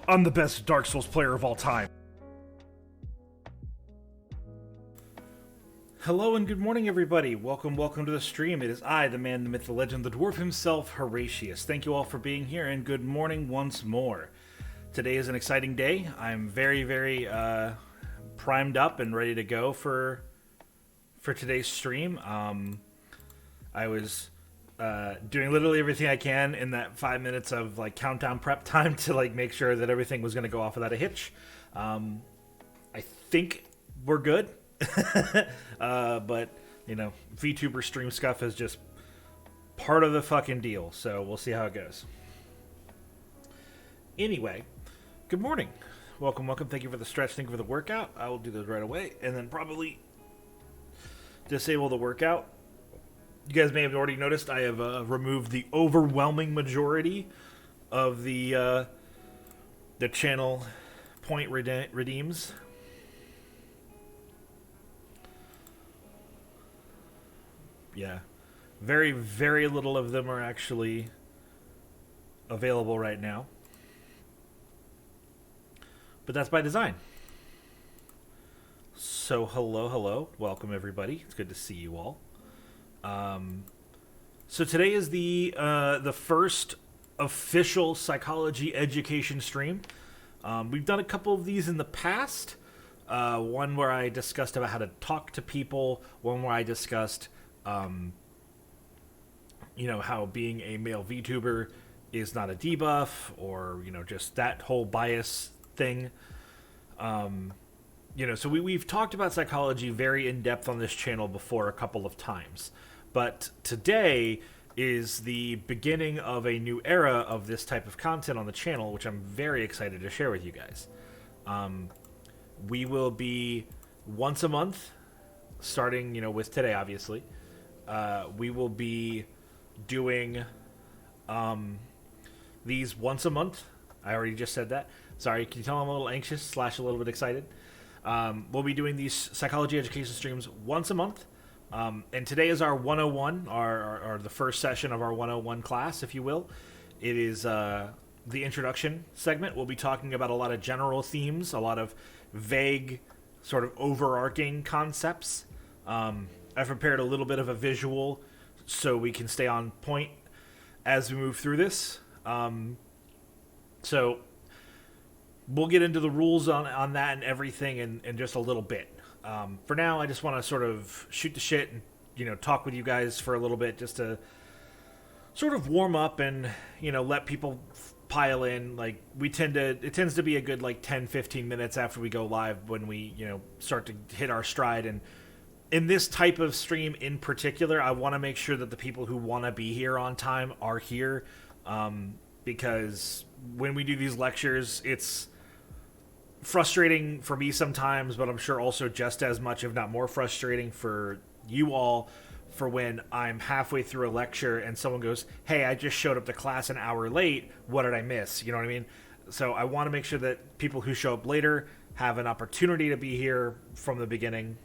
I'm the best Dark Souls player of all time. Hello and good morning, everybody. Welcome to the stream. It is I, the man, the myth, the legend, the dwarf himself, Horatius. Thank you all for being here, and good morning once more. Today is an exciting day. I'm very primed up and ready to go for today's stream. I was doing literally everything I can in that 5 minutes of like countdown prep time to like make sure that everything was going to go off without a hitch. I think we're good. But you know, Vtuber stream scuff is just part of the fucking deal, so we'll see how it goes. Anyway, good morning. Welcome. Thank you for the stretch. Thank you for the workout. I will do those right away, and then probably disable the workout. You guys may have already noticed I have removed the overwhelming majority of the channel point redeems. Yeah, very little of them are actually available right now, but that's by design. So hello, welcome everybody. It's good to see you all. So today is the first official psychology education stream. We've done a couple of these in the past. One where I discussed about how to talk to people. One where I discussed, how being a male VTuber is not a debuff, or just that whole bias thing. So we've talked about psychology very in depth on this channel before a couple of times. But today is the beginning of a new era of this type of content on the channel, which I'm very excited to share with you guys. We will be once a month, starting, with today, obviously. We will be doing these once a month. I already just said that. Sorry, can you tell I'm a little anxious / a little bit excited? We'll be doing these psychology education streams once a month. And today is our 101, our the first session of our 101 class, if you will. It is the introduction segment. We'll be talking about a lot of general themes, a lot of vague, sort of overarching concepts. I've prepared a little bit of a visual so we can stay on point as we move through this. So we'll get into the rules on that and everything in just a little bit. For now, I just want to sort of shoot the shit and, talk with you guys for a little bit just to sort of warm up and, let people pile in. Like, it tends to be a good, 10, 15 minutes after we go live when we, start to hit our stride. And in this type of stream in particular, I want to make sure that the people who want to be here on time are here. Because when we do these lectures, it's frustrating for me sometimes, but I'm sure also just as much, if not more frustrating for you all, for when I'm halfway through a lecture and someone goes, hey, I just showed up to class an hour late, what did I miss? You know what I mean? So I want to make sure that people who show up later have an opportunity to be here from the beginning.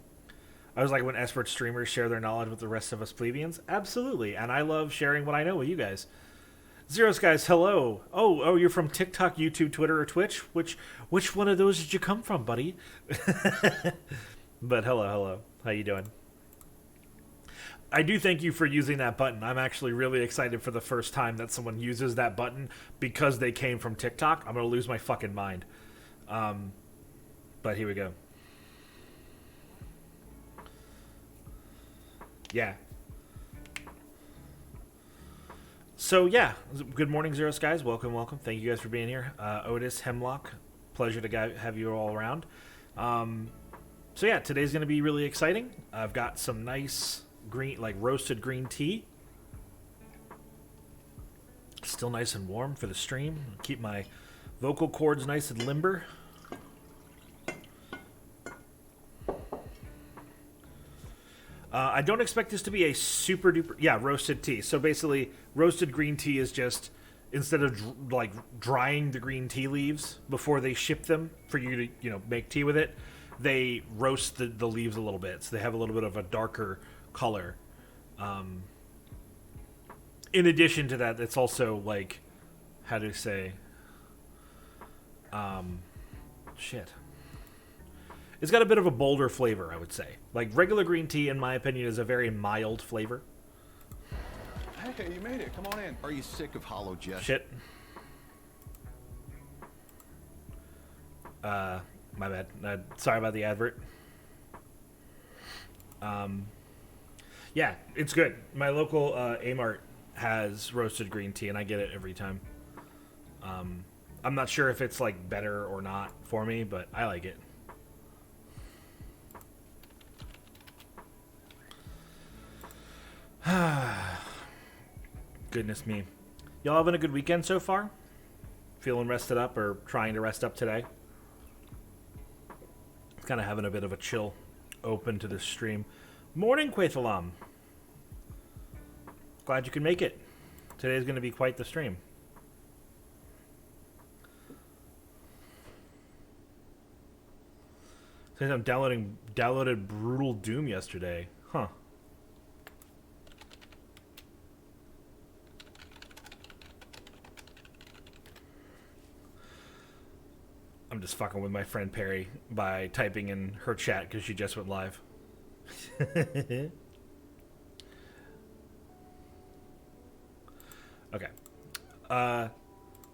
I was like, when expert streamers share their knowledge with the rest of us plebeians, absolutely, and I love sharing what I know with you guys. Zeros guys, hello. Oh, you're from TikTok, YouTube, Twitter, or Twitch? Which one of those did you come from, buddy? But hello. How you doing? I do thank you for using that button. I'm actually really excited for the first time that someone uses that button because they came from TikTok. I'm going to lose my fucking mind. But here we go. Yeah. So yeah, good morning, Zeros guys. Welcome. Thank you guys for being here. Otis, Hemlock, pleasure to have you all around. So yeah, today's going to be really exciting. I've got some nice green, roasted green tea. Still nice and warm for the stream. Keep my vocal cords nice and limber. I don't expect this to be a super duper... Yeah, roasted tea. So basically, roasted green tea is just, instead of drying the green tea leaves before they ship them for you to, make tea with it, they roast the leaves a little bit. So they have a little bit of a darker color. In addition to that, it's also, how do you say... Shit. It's got a bit of a bolder flavor, I would say. Like, regular green tea, in my opinion, is a very mild flavor. Hey, you made it. Come on in. Are you sick of hollow jest? Shit. My bad. Sorry about the advert. Yeah, it's good. My local A-Mart has roasted green tea, and I get it every time. I'm not sure if it's, like, better or not for me, but I like it. Goodness me. Y'all having a good weekend so far? Feeling rested up or trying to rest up today? Kind of having a bit of a chill open to this stream. Morning, Quaithalam. Glad you could make it. Today's going to be quite the stream. Since I'm downloaded Brutal Doom yesterday. Huh. I'm just fucking with my friend Perry by typing in her chat because she just went live. Okay.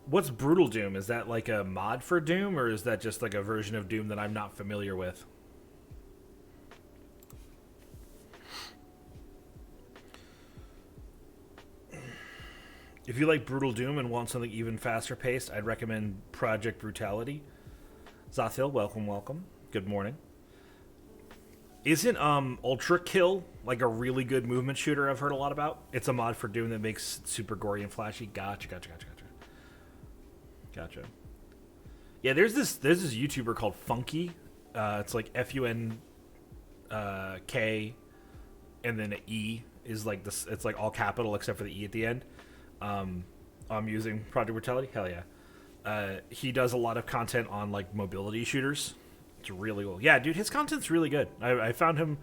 What's Brutal Doom? Is that like a mod for Doom, or is that just like a version of Doom that I'm not familiar with? If you like Brutal Doom and want something even faster paced, I'd recommend Project Brutality. Zothil, welcome. Good morning. Isn't Ultra Kill like a really good movement shooter I've heard a lot about? It's a mod for Doom that makes it super gory and flashy. Gotcha. Yeah, there's this YouTuber called Funky. It's like FUNK and then an E is like this. It's like all capital except for the E at the end. I'm using Project Brutality. Hell yeah. He does a lot of content on like mobility shooters. It's really cool. Yeah, dude, his content's really good. I found him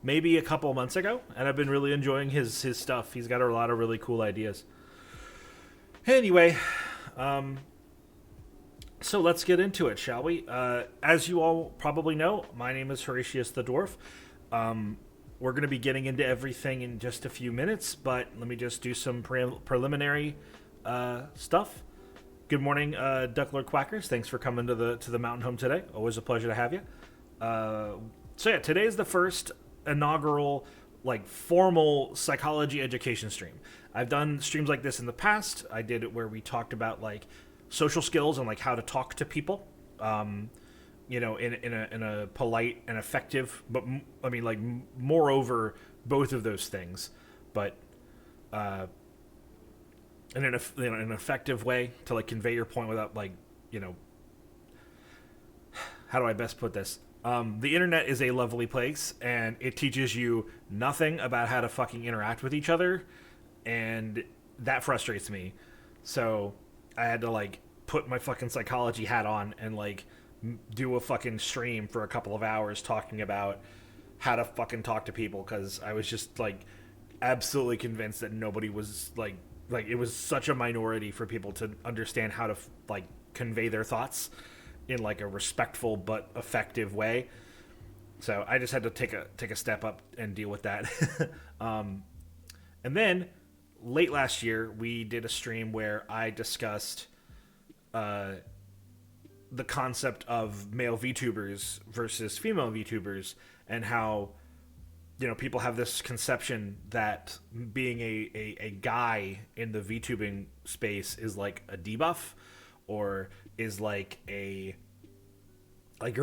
maybe a couple of months ago, and I've been really enjoying his stuff. He's got a lot of really cool ideas. Anyway, so let's get into it, shall we? As you all probably know, my name is Horatius the Dwarf. We're going to be getting into everything in just a few minutes, but let me just do some preliminary stuff. Good morning, Ducklord Quackers. Thanks for coming to the Mountain Home today. Always a pleasure to have you. So yeah, today is the first inaugural, like, formal psychology education stream. I've done streams like this in the past. I did it where we talked about like social skills and like how to talk to people. You know, in a polite and effective, but I mean, like, moreover, both of those things, but in an effective way to like convey your point without, like, you know, how do I best put this? The internet is a lovely place, and it teaches you nothing about how to fucking interact with each other, and that frustrates me. So I had to like put my fucking psychology hat on and like do a fucking stream for a couple of hours talking about how to fucking talk to people, because I was just like absolutely convinced that nobody was like it was such a minority for people to understand how to like convey their thoughts in like a respectful but effective way. So I just had to take a step up and deal with that. And then late last year we did a stream where I discussed the concept of male VTubers versus female VTubers, and how, you know, people have this conception that being a guy in the VTubing space is like a debuff, or is like you're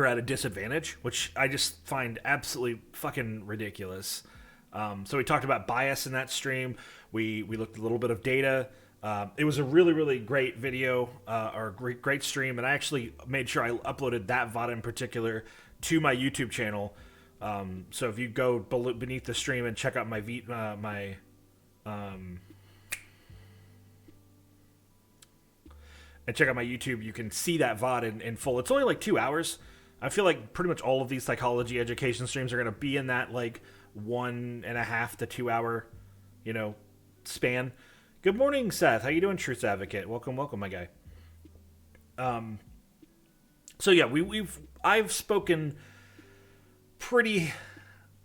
at a disadvantage, which I just find absolutely fucking ridiculous. So we talked about bias in that stream. We looked at a little bit of data. It was a really, really great video, or great stream, and I actually made sure I uploaded that VOD in particular to my YouTube channel. So if you go beneath the stream and check out my and check out my YouTube, you can see that VOD in full. It's only like 2 hours. I feel like pretty much all of these psychology education streams are going to be in that like 1.5 to 2 hour, you know, span. Good morning, Seth. How you doing, Truth Advocate? Welcome, my guy. So yeah, I've spoken pretty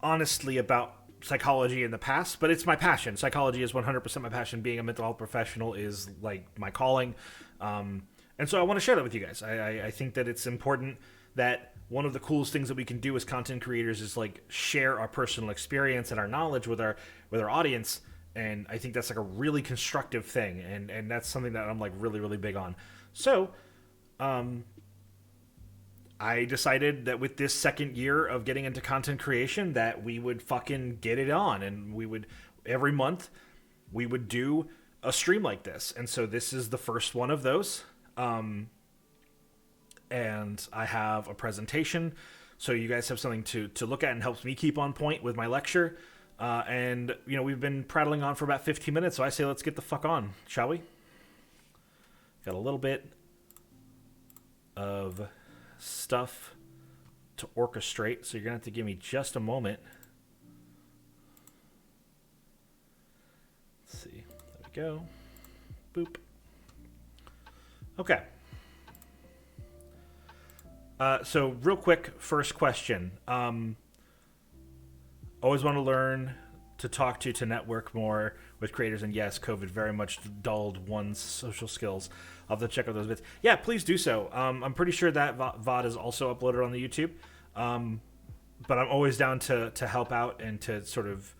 honestly about psychology in the past, but it's my passion. Psychology is 100% my passion. Being a mental health professional is like my calling. And so I want to share that with you guys. I think that it's important that one of the coolest things that we can do as content creators is like share our personal experience and our knowledge with our audience. And I think that's like a really constructive thing. And that's something that I'm like really, really big on. So, I decided that with this second year of getting into content creation that we would fucking get it on, and we would every month we would do a stream like this. And so this is the first one of those. And I have a presentation so you guys have something to look at and helps me keep on point with my lecture. And you know, we've been prattling on for about 15 minutes, so I say let's get the fuck on, shall we? Got a little bit of stuff to orchestrate, so you're gonna have to give me just a moment. Let's see. There we go. Boop. Okay. So real quick, first question. Always want to learn to talk to network more with creators, and yes, COVID very much dulled one's social skills. I'll have to check out those bits. Yeah, please do so. I'm pretty sure that VOD is also uploaded on the YouTube. But I'm always down to help out and to sort of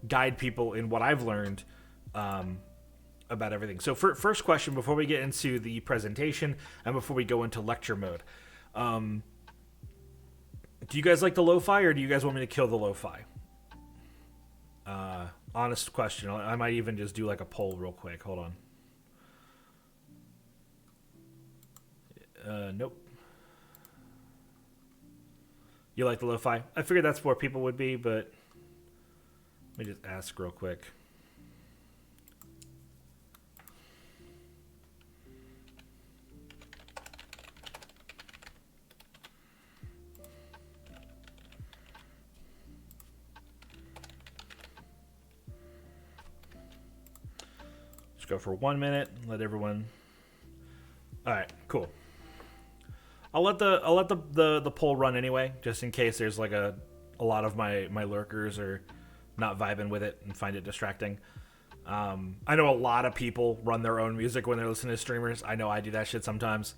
guide people in what I've learned about everything. So first question, before we get into the presentation and before we go into lecture mode. Do you guys like the lo-fi, or do you guys want me to kill the lo-fi? Honest question. I might even just do like a poll real quick. Hold on. Nope. You like the lo-fi? I figured that's where people would be, but let me just ask real quick. Go for 1 minute. Let everyone. All right, cool. I'll let the poll run anyway, just in case there's like a lot of my lurkers are not vibing with it and find it distracting. I know a lot of people run their own music when they're listening to streamers. I know I do that shit sometimes.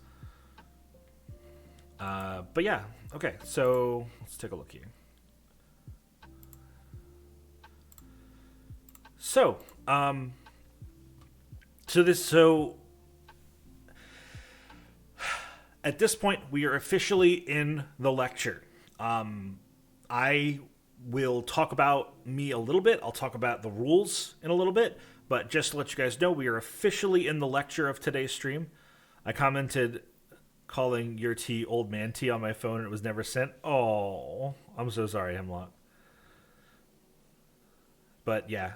But yeah, okay. So let's take a look here. So at this point, we are officially in the lecture. I will talk about me a little bit. I'll talk about the rules in a little bit. But just to let you guys know, we are officially in the lecture of today's stream. I commented calling your tea old man tea on my phone, and it was never sent. Oh, I'm so sorry, Hemlock. But yeah.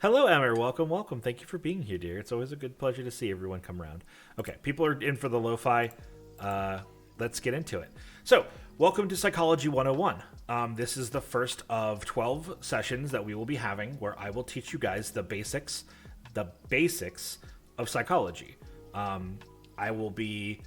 Hello, Emmer. Welcome. Thank you for being here, dear. It's always a good pleasure to see everyone come around. Okay, people are in for the lo-fi. Let's get into it. So, welcome to Psychology 101. This is the first of 12 sessions that we will be having where I will teach you guys the basics of psychology. I will be...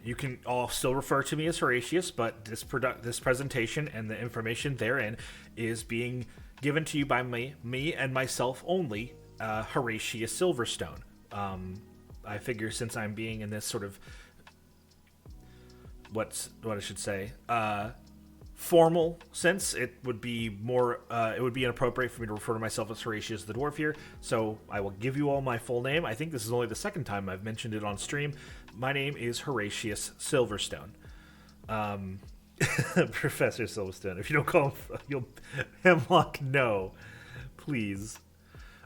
you can all still refer to me as Horatius, but this presentation and the information therein is being given to you by me and myself only, Horatius Silverstone. I figure since I'm being in this sort of what I should say formal sense, it would be more it would be inappropriate for me to refer to myself as Horatius the Dwarf here. So I will give you all my full name. I think this is only the second time I've mentioned it on stream. My name is Horatius Silverstone. Professor Silverstone. If you don't call him Hemlock, no. Please.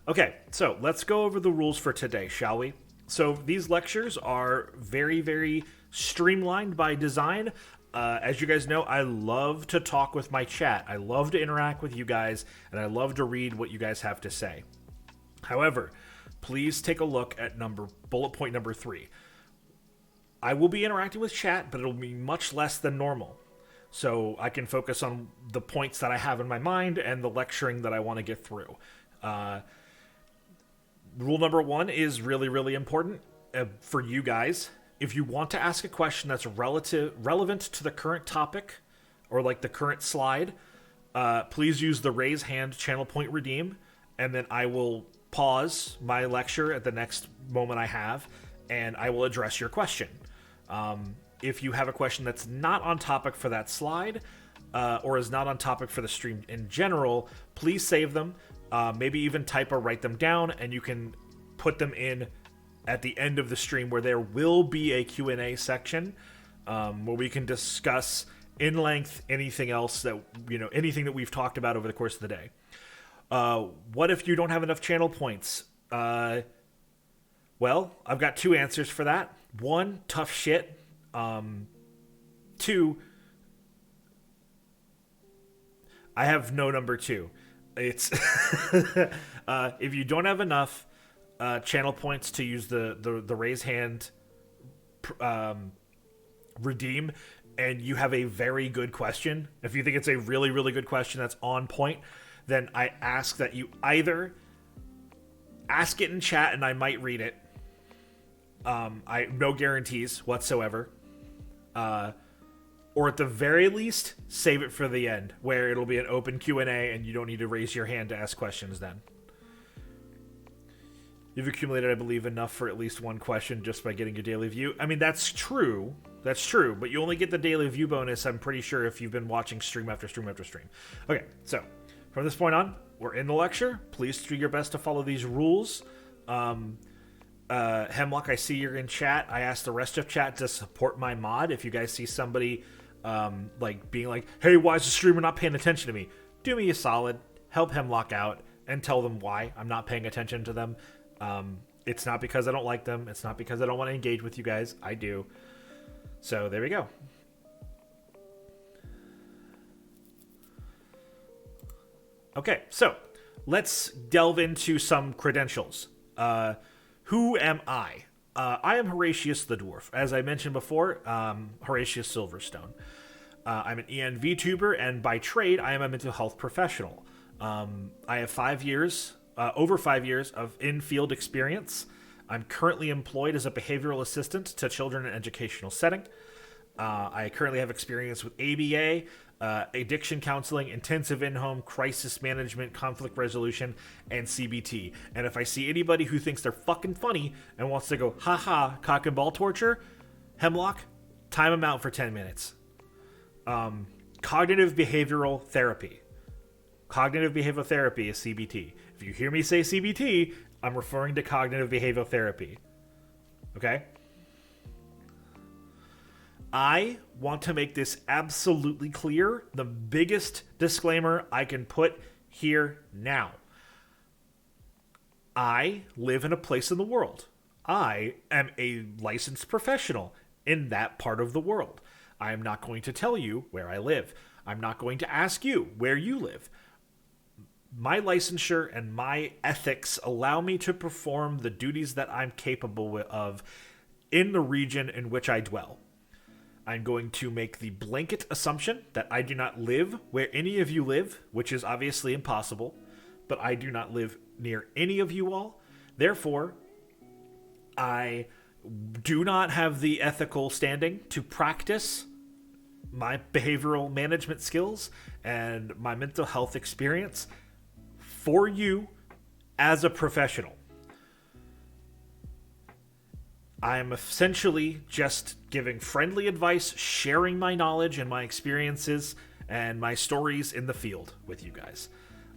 Okay, so let's go over the rules for today, shall we? So these lectures are very, very streamlined by design. As you guys know, I love to talk with my chat. I love to interact with you guys, and I love to read what you guys have to say. However, please take a look at bullet point number 3. I will be interacting with chat, but it'll be much less than normal. So I can focus on the points that I have in my mind and the lecturing that I want to get through. Rule number 1 is really, really important for you guys. if you want to ask a question that's relevant to the current topic or like the current slide, please use the raise hand channel point redeem, and then I will pause my lecture at the next moment I have, and I will address your question. If you have a question that's not on topic for that slide, or is not on topic for the stream in general, please save them. Maybe even type or write them down, and you can put them in at the end of the stream, where there will be a Q&A section where we can discuss in length anything else that, anything that we've talked about over the course of the day. What if you don't have enough channel points? Well, I've got two answers for that. One, tough shit. Two, I have no number two. It's if you don't have enough channel points to use the raise hand redeem, and you have a very good question, if you think it's a really, really good question that's on point, then I ask that you either ask it in chat and I might read it. No guarantees whatsoever. Or at the very least, save it for the end, where it'll be an open Q&A and you don't need to raise your hand to ask questions then. You've accumulated, I believe, enough for at least one question just by getting your daily view. I mean, that's true. That's true. But you only get the daily view bonus, I'm pretty sure, if you've been watching stream after stream after stream. Okay, so from this point on, we're in the lecture. Please do your best to follow these rules. Hemlock, I see you're in chat. I asked the rest of chat to support my mod. If you guys see somebody being like, hey, why is the streamer not paying attention to me? Do me a solid. Help Hemlock out and tell them why I'm not paying attention to them. It's not because I don't like them. It's not because I don't want to engage with you guys. I do. So there we go. Okay, so let's delve into some credentials. Who am I? I am Horatius the Dwarf. As I mentioned before, Horatius Silverstone. I'm an Vtuber, and by trade, I am a mental health professional. I have over 5 years of in-field experience. I'm currently employed as a behavioral assistant to children in an educational setting. I currently have experience with ABA, addiction counseling, intensive in-home crisis management, conflict resolution, and CBT. And if I see anybody who thinks they're fucking funny and wants to go, haha, cock and ball torture, Hemlock, time them out for 10 minutes. Cognitive behavioral therapy. Cognitive behavioral therapy is CBT. If you hear me say CBT, I'm referring to cognitive behavioral therapy. Okay? I want to make this absolutely clear. The biggest disclaimer I can put here now. I live in a place in the world. I am a licensed professional in that part of the world. I am not going to tell you where I live. I'm not going to ask you where you live. My licensure and my ethics allow me to perform the duties that I'm capable of in the region in which I dwell. I'm going to make the blanket assumption that I do not live where any of you live, which is obviously impossible, but I do not live near any of you all. Therefore, I do not have the ethical standing to practice my behavioral management skills and my mental health experience for you as a professional. I am essentially just giving friendly advice, sharing my knowledge and my experiences and my stories in the field with you guys.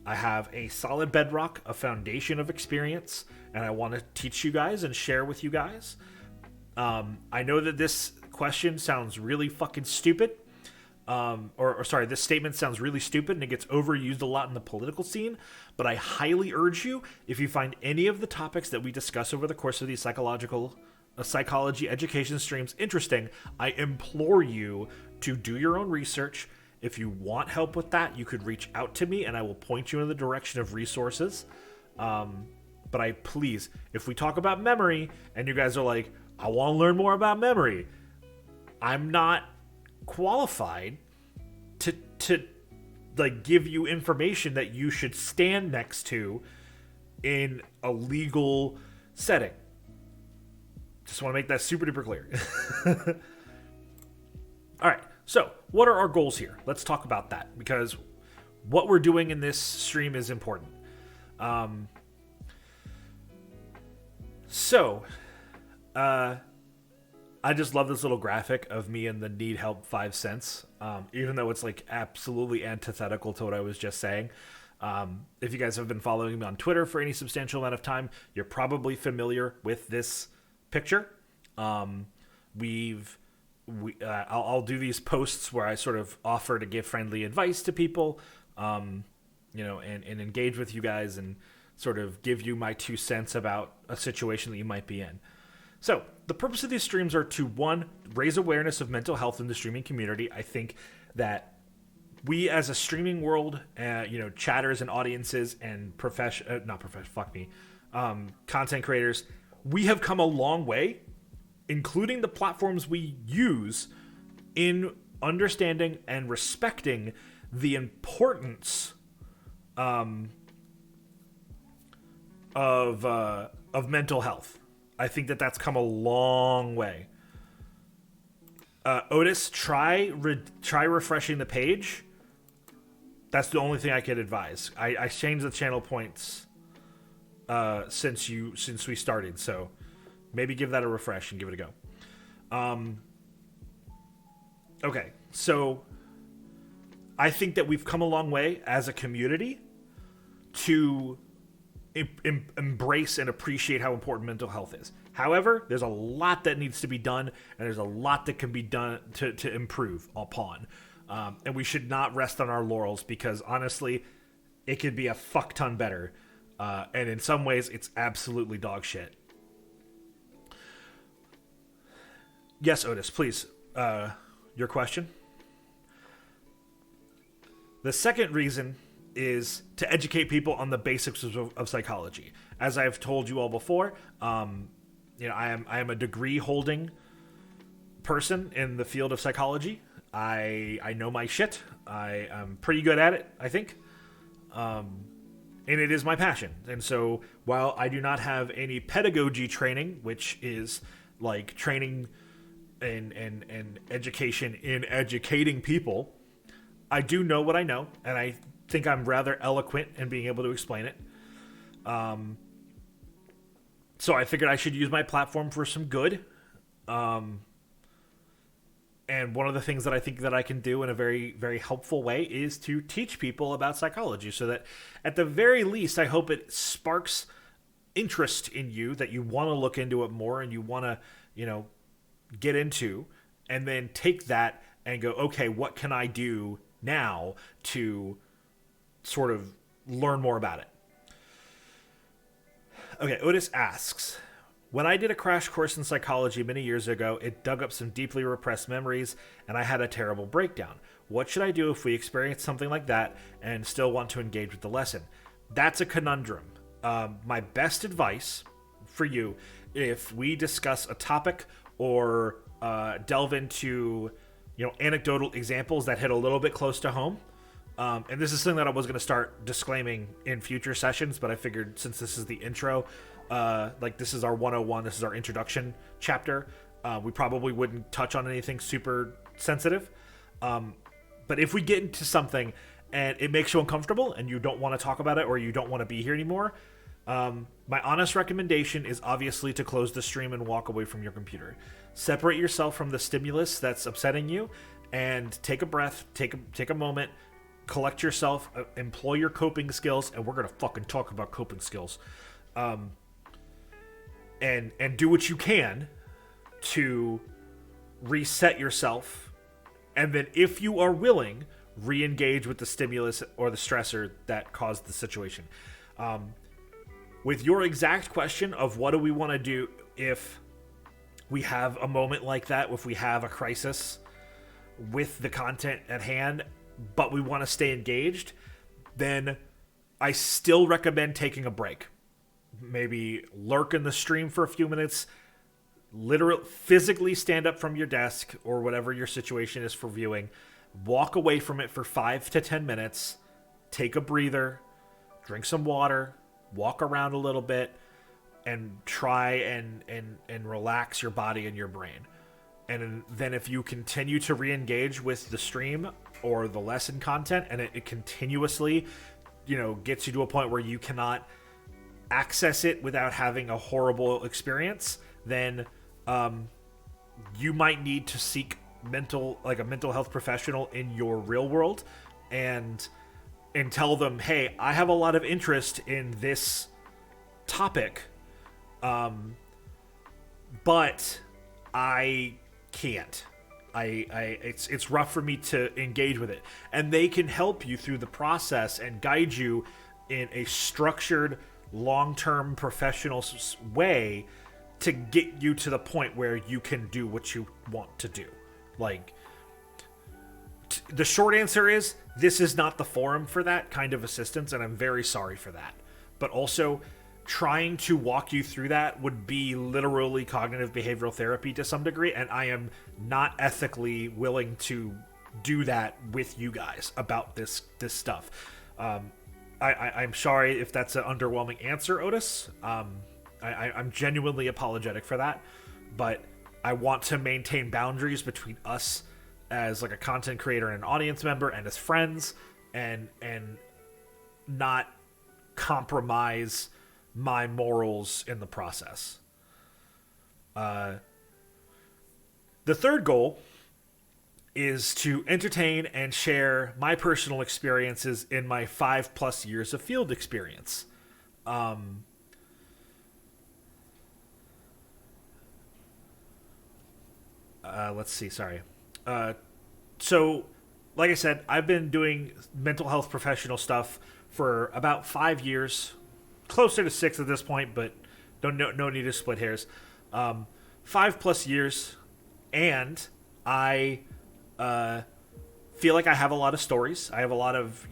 I have a solid bedrock, a foundation of experience, and I want to teach you guys and share with you guys. I know that this question sounds really fucking stupid. This statement sounds really stupid and it gets overused a lot in the political scene, but I highly urge you, if you find any of the topics that we discuss over the course of these psychology education streams interesting, I implore you to do your own research. If you want help with that, you could reach out to me and I will point you in the direction of resources. But please, if we talk about memory and you guys are like, I want to learn more about memory, I'm not qualified to give you information that you should stand next to in a legal setting. Just want to make that super duper clear. All right. So, what are our goals here? Let's talk about that, because what we're doing in this stream is important. I just love this little graphic of me and the need help 5 cents, even though it's like absolutely antithetical to what I was just saying. If you guys have been following me on Twitter for any substantial amount of time, you're probably familiar with this picture. I'll do these posts where I sort of offer to give friendly advice to people, and engage with you guys and sort of give you my 2 cents about a situation that you might be in. So the purpose of these streams are to, one, raise awareness of mental health in the streaming community. I think that we as a streaming world, chatters and audiences and content creators, we have come a long way, including the platforms we use, in understanding and respecting the importance of mental health. I think that that's come a long way. Otis, try refreshing the page. That's the only thing I could advise. I changed the channel points since we started, so maybe give that a refresh and give it a go. Okay, so I think that we've come a long way as a community to embrace and appreciate how important mental health is. However, there's a lot that needs to be done, and there's a lot that can be done to improve upon. And we should not rest on our laurels, because honestly, it could be a fuck ton better. And in some ways, it's absolutely dog shit. Yes, Otis, please. Your question? The second reason is to educate people on the basics of psychology. As I've told you all before, I am a degree holding person in the field of psychology. I know my shit. I am pretty good at it, I think. And it is my passion. And so while I do not have any pedagogy training, which is like training and education in educating people, I do know what I know, and I think I'm rather eloquent in being able to explain it. So I figured I should use my platform for some good. And one of the things that I think that I can do in a very, very helpful way is to teach people about psychology, so that at the very least, I hope it sparks interest in you, that you want to look into it more and you want to, get into, and then take that and go, okay, what can I do now to sort of learn more about it? Okay, Otis asks, when I did a crash course in psychology many years ago, it dug up some deeply repressed memories, and I had a terrible breakdown. What should I do if we experience something like that and still want to engage with the lesson? That's a conundrum. My best advice for you, if we discuss a topic or delve into anecdotal examples that hit a little bit close to home, and this is something that I was going to start disclaiming in future sessions, but I figured since this is the intro, this is our 101, this is our introduction chapter, we probably wouldn't touch on anything super sensitive. But if we get into something and it makes you uncomfortable and you don't want to talk about it, or you don't want to be here anymore, my honest recommendation is obviously to close the stream and walk away from your computer. Separate yourself from the stimulus that's upsetting you, and take a breath, take a moment, collect yourself, employ your coping skills, and we're gonna fucking talk about coping skills. And do what you can to reset yourself, and then if you are willing, re-engage with the stimulus or the stressor that caused the situation. With your exact question of what do we want to do if we have a moment like that, if we have a crisis with the content at hand, but we want to stay engaged, then I still recommend taking a break. Maybe lurk in the stream for a few minutes, literally physically stand up from your desk or whatever your situation is for viewing, walk away from it for 5 to 10 minutes, take a breather, drink some water, walk around a little bit, and try and relax your body and your brain. And then if you continue to re-engage with the stream or the lesson content, and it continuously, gets you to a point where you cannot access it without having a horrible experience, then you might need to seek a mental health professional in your real world and tell them, hey, I have a lot of interest in this topic, but I can't. It's rough for me to engage with it. And they can help you through the process and guide you in a structured, long-term professional way to get you to the point where you can do what you want to do. Like, the short answer is, this is not the forum for that kind of assistance, and I'm very sorry for that. But also, trying to walk you through that would be literally cognitive behavioral therapy to some degree, and I am not ethically willing to do that with you guys about this stuff. I'm sorry if that's an underwhelming answer, Otis. I'm genuinely apologetic for that, but I want to maintain boundaries between us as like a content creator and an audience member and as friends, and not compromise my morals in the process. The third goal is to entertain and share my personal experiences in my 5+ years of field experience. Let's see, sorry. So, like I said, I've been doing mental health professional stuff for about 5 years, closer to 6 at this point, but no need to split hairs. 5+ years, and I feel like I have a lot of stories. I have a lot of,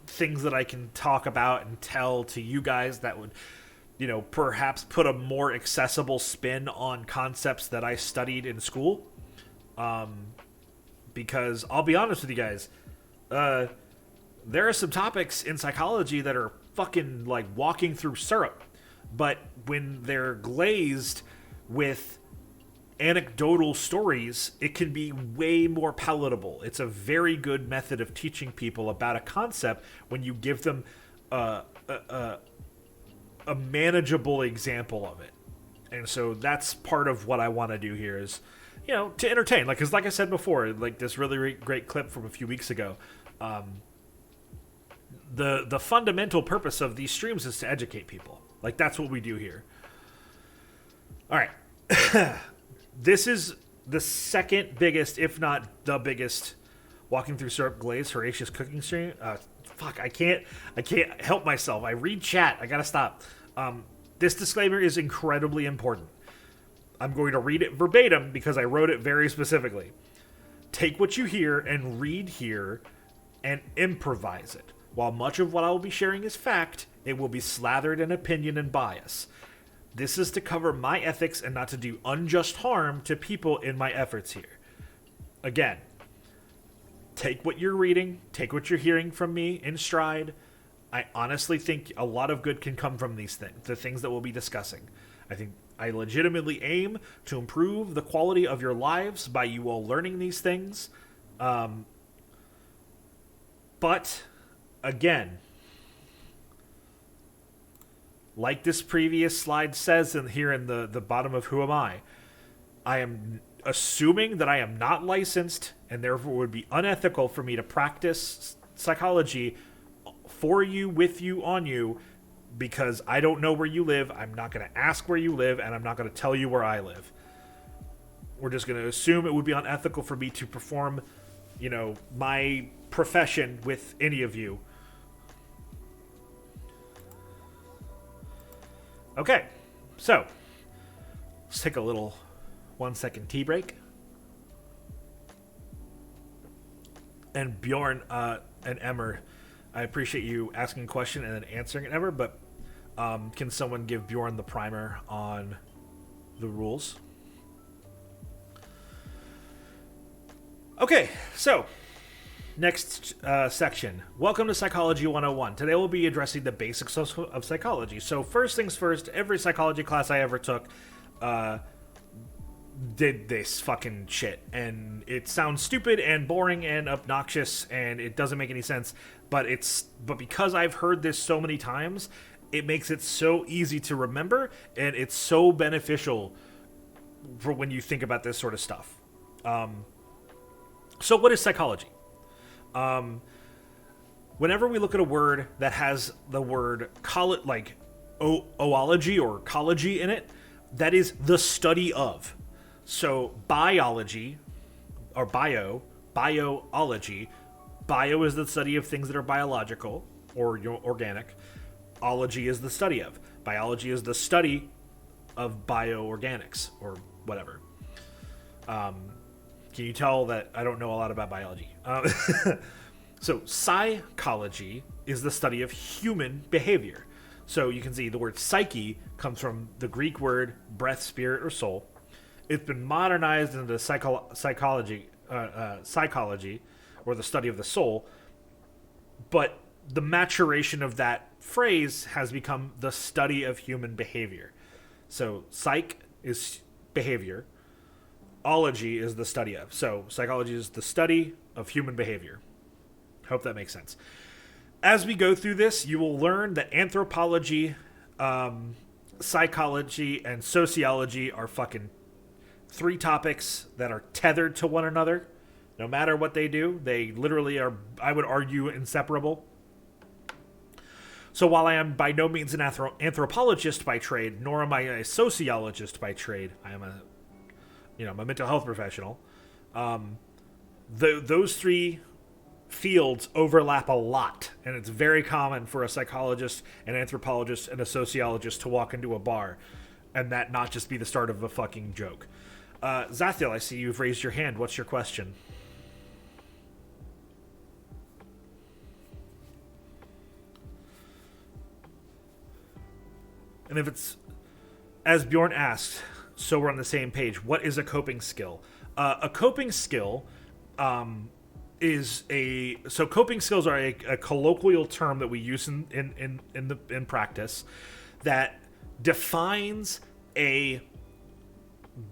things that I can talk about and tell to you guys that would, perhaps put a more accessible spin on concepts that I studied in school. Because I'll be honest with you guys, there are some topics in psychology that are fucking like walking through syrup, but when they're glazed with anecdotal stories, it can be way more palatable. It's a very good method of teaching people about a concept when you give them a manageable example of it. And so that's part of what I want to do here is, to entertain. Because like I said before, like this really great clip from a few weeks ago, the fundamental purpose of these streams is to educate people. Like, that's what we do here. All right. This is the second biggest, if not the biggest, Walking Through Syrup Glaze Horacious cooking stream. Fuck, I can't help myself. I read chat. I gotta stop. This disclaimer is incredibly important. I'm going to read it verbatim because I wrote it very specifically. Take what you hear and read here and improvise it. While much of what I will be sharing is fact, it will be slathered in opinion and bias. This is to cover my ethics and not to do unjust harm to people in my efforts here. Again, take what you're reading, take what you're hearing from me in stride. I honestly think a lot of good can come from these things, the things that we'll be discussing. I think I legitimately aim to improve the quality of your lives by you all learning these things. But, again, like this previous slide says here in the bottom of Who Am I am assuming that I am not licensed and therefore would be unethical for me to practice psychology for you, with you, on you, because I don't know where you live. I'm not going to ask where you live, and I'm not going to tell you where I live. We're just going to assume it would be unethical for me to perform, my profession with any of you. Okay, so let's take a little 1-second tea break. And Bjorn and Emmer, I appreciate you asking a question and then answering it, Emmer, but can someone give Bjorn the primer on the rules? Okay, so Next section. Welcome to Psychology 101. Today we'll be addressing the basics of psychology. So first things first, every psychology class I ever took did this fucking shit. And it sounds stupid and boring and obnoxious and it doesn't make any sense. But because I've heard this so many times, it makes it so easy to remember and it's so beneficial for when you think about this sort of stuff. So what is psychology? Whenever we look at a word that has the word oology or ecology in it, that is the study of. So biology or biology. Bio is the study of things that are biological or organic. Ology is the study of. Biology is the study of bioorganics or whatever. Can you tell that I don't know a lot about biology? So psychology is the study of human behavior. So you can see the word psyche comes from the Greek word breath, spirit, or soul. It's been modernized into psychology, or the study of the soul. But the maturation of that phrase has become the study of human behavior. So psych is behavior. Ology is the study of. So psychology is the study of human behavior. Hope that makes sense. As we go through this, you will learn that anthropology, psychology, and sociology are fucking 3 topics that are tethered to one another. No matter what they do, they literally are, I would argue, inseparable. So while I am by no means an anthropologist by trade, nor am I a sociologist by trade, I'm a mental health professional. Those 3 fields overlap a lot, and it's very common for a psychologist, an anthropologist, and a sociologist to walk into a bar, and that not just be the start of a fucking joke. Zathiel, I see you've raised your hand. What's your question? And if it's, as Bjorn asked, so we're on the same page, what is a coping skill? A coping skill coping skills are a colloquial term that we use in practice that defines a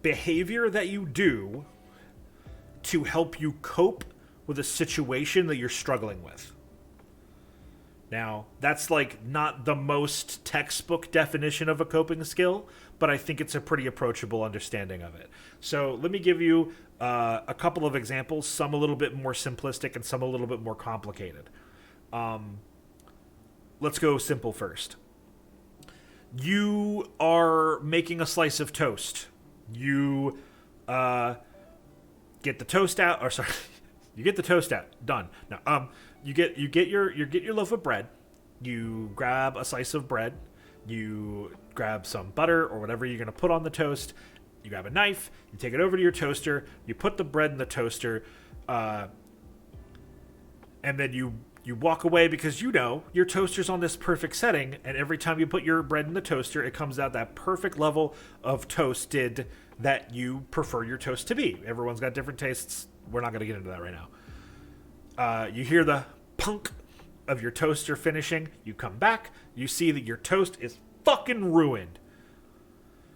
behavior that you do to help you cope with a situation that you're struggling with. Now, that's like not the most textbook definition of a coping skill, but I think it's a pretty approachable understanding of it. So let me give you a couple of examples, some a little bit more simplistic and some a little bit more complicated. Let's go simple first. You are making a slice of toast. You get the toast out, or sorry, you get the toast out. Done. Now, you get your loaf of bread. You grab a slice of bread. You grab some butter or whatever you're going to put on the toast. You grab a knife. You take it over to your toaster. You put the bread in the toaster, and then you walk away because you know your toaster's on this perfect setting, and every time you put your bread in the toaster, it comes out that perfect level of toasted that you prefer your toast to be. Everyone's got different tastes. We're not going to get into that right now. You hear the punk of your toaster finishing. You come back. You see that your toast is fucking ruined.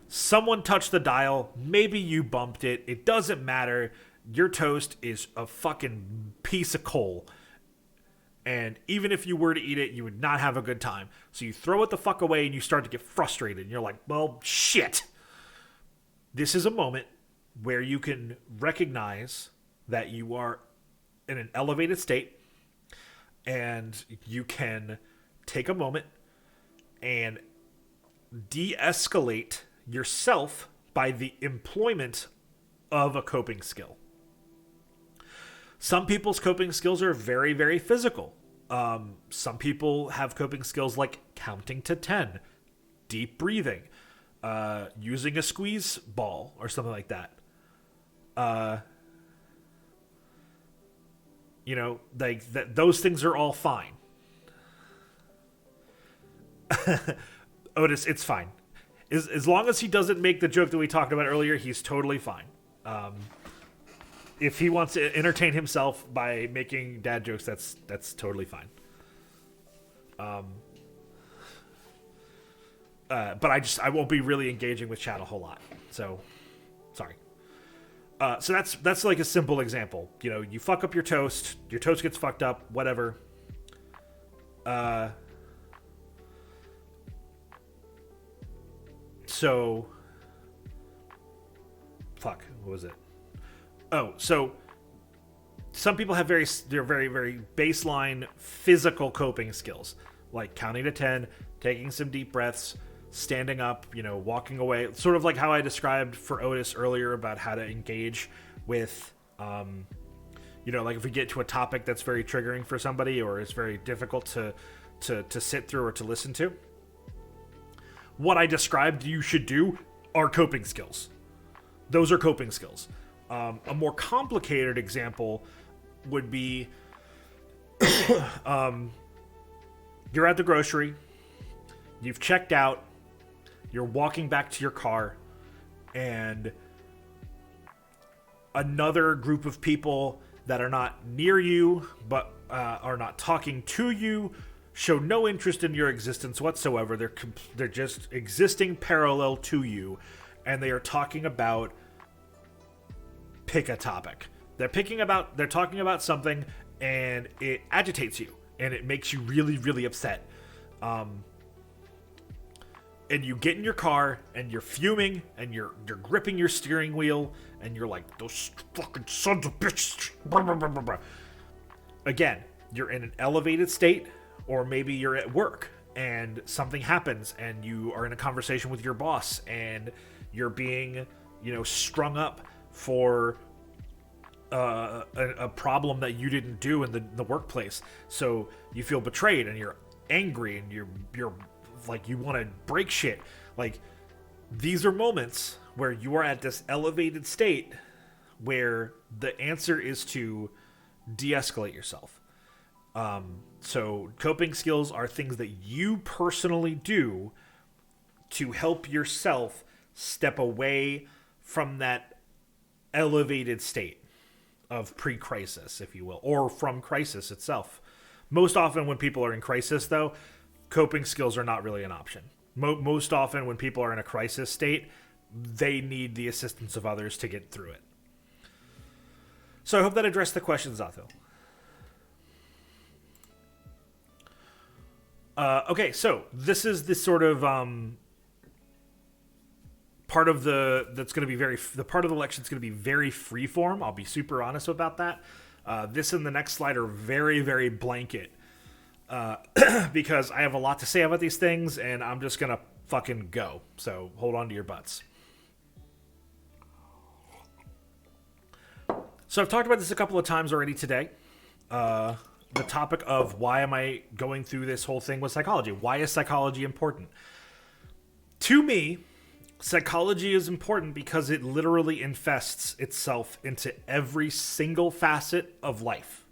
Someone touched the dial. Maybe you bumped it. It doesn't matter. Your toast is a fucking piece of coal. And even if you were to eat it, you would not have a good time. So you throw it the fuck away and you start to get frustrated. And you're like, well, shit. This is a moment where you can recognize that you are in an elevated state, and you can take a moment and de-escalate yourself by the employment of a coping skill. Some people's coping skills are very, very physical. Some people have coping skills like counting to 10, deep breathing, using a squeeze ball or something like that. Those things are all fine. Otis, it's fine. As long as he doesn't make the joke that we talked about earlier, he's totally fine. if he wants to entertain himself by making dad jokes, that's totally fine. But I won't be really engaging with chat a whole lot. So, sorry. So that's like a simple example. You know, you fuck up your toast gets fucked up, whatever. So, fuck, what was it? Oh, so some people have very, very baseline physical coping skills, like counting to 10, taking some deep breaths, standing up, you know, walking away. Sort of like how I described for Otis earlier about how to engage with, you know, like if we get to a topic that's very triggering for somebody or is very difficult to sit through or to listen to. What I described you should do are coping skills. Those are coping skills. A more complicated example would be you're at the grocery, you've checked out, you're walking back to your car, and another group of people that are not near you but are not talking to you show no interest in your existence whatsoever. They're just existing parallel to you, and they are talking about, pick a topic. They're talking about something, and it agitates you, and it makes you really, really upset. And you get in your car, and you're fuming, and you're gripping your steering wheel, and you're like, those fucking sons of bitches. Blah, blah, blah, blah, blah. Again, you're in an elevated state, or maybe you're at work, and something happens, and you are in a conversation with your boss, and you're being, you know, strung up for a problem that you didn't do in the workplace. So you feel betrayed, and you're angry, and you're like, you want to break shit. Like, these are moments where you are at this elevated state where the answer is to de-escalate yourself. So coping skills are things that you personally do to help yourself step away from that elevated state of pre-crisis, if you will, or from crisis itself. Most often when people are in crisis, though, coping skills are not really an option. Most often when people are in a crisis state, they need the assistance of others to get through it. So I hope that addressed the question, Zato. Okay, so this is this sort of part of the part of the lecture that's going to be very freeform. I'll be super honest about that. This and the next slide are very, very blanket because I have a lot to say about these things, and I'm just going to fucking go. So hold on to your butts. So I've talked about this a couple of times already today. The topic of why am I going through this whole thing with psychology? Why is psychology important? To me, psychology is important because it literally infests itself into every single facet of life.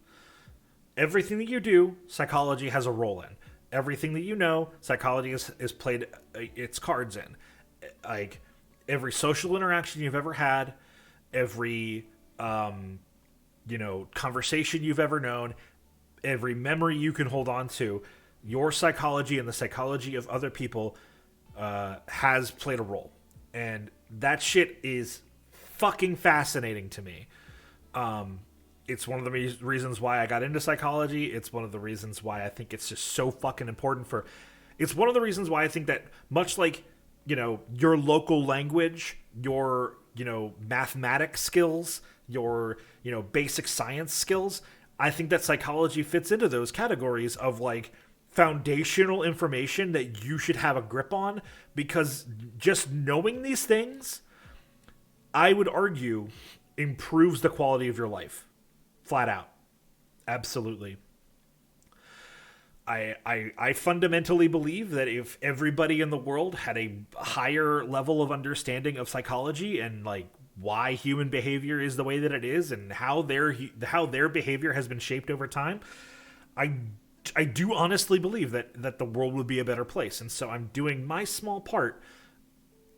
Everything that you do, psychology has a role in. Everything that you know, psychology is played its cards in. Like, every social interaction you've ever had, every conversation you've ever known, every memory you can hold on to, your psychology and the psychology of other people has played a role. And that shit is fucking fascinating to me. It's one of the reasons why I got into psychology. It's one of the reasons why I think it's just so fucking important it's one of the reasons why I think that much like, you know, your local language, your, you know, mathematics skills, your, you know, basic science skills, I think that psychology fits into those categories of like foundational information that you should have a grip on, because just knowing these things, I would argue, improves the quality of your life. Flat out. Absolutely. I fundamentally believe that if everybody in the world had a higher level of understanding of psychology and like why human behavior is the way that it is and how their behavior has been shaped over time, I do honestly believe that the world would be a better place. And so I'm doing my small part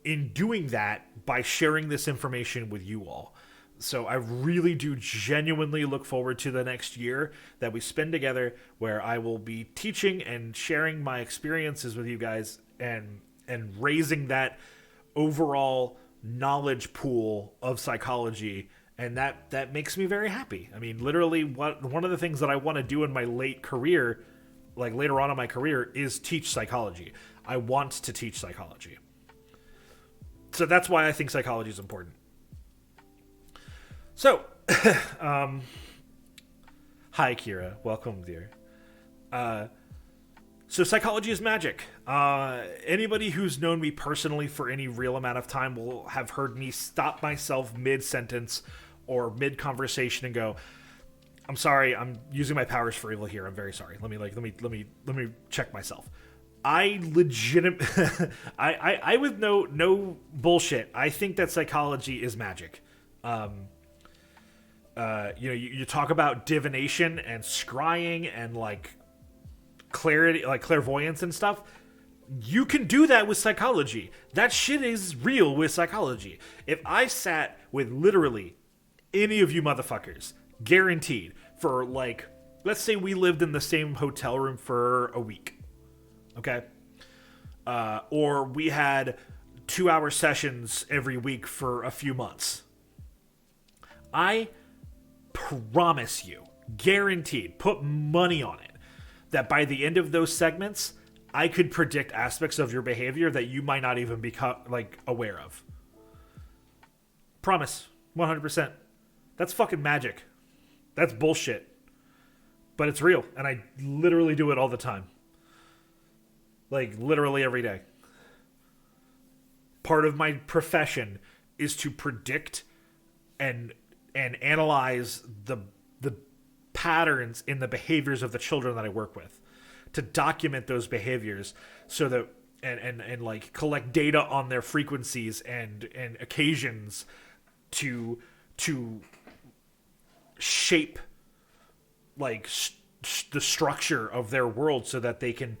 in doing that by sharing this information with you all. So I really do genuinely look forward to the next year that we spend together, where I will be teaching and sharing my experiences with you guys, and raising that overall knowledge pool of psychology, and that makes me very happy. I mean, literally, one of the things that I want to do in my late career, like later on in my career, is teach psychology. I want to teach psychology. So that's why I think psychology is important. So, hi Kira, welcome, dear. So psychology is magic. Anybody who's known me personally for any real amount of time will have heard me stop myself mid-sentence or mid-conversation and go, "I'm sorry, I'm using my powers for evil here. I'm very sorry. Let me check myself." I I with no bullshit, I think that psychology is magic. You talk about divination and scrying and like clarity, like clairvoyance and stuff. You can do that with psychology. That shit is real with psychology. If I sat with literally any of you motherfuckers, guaranteed, for like, let's say we lived in the same hotel room for a week, okay? Or we had 2-hour sessions every week for a few months. I promise you, guaranteed, put money on it, that by the end of those segments, I could predict aspects of your behavior that you might not even be aware of. Promise, 100%. That's fucking magic. That's bullshit. But it's real, and I literally do it all the time. Like, literally every day. Part of my profession is to predict and analyze the patterns in the behaviors of the children that I work with, to document those behaviors, so that and like collect data on their frequencies and occasions to shape like the structure of their world, so that they can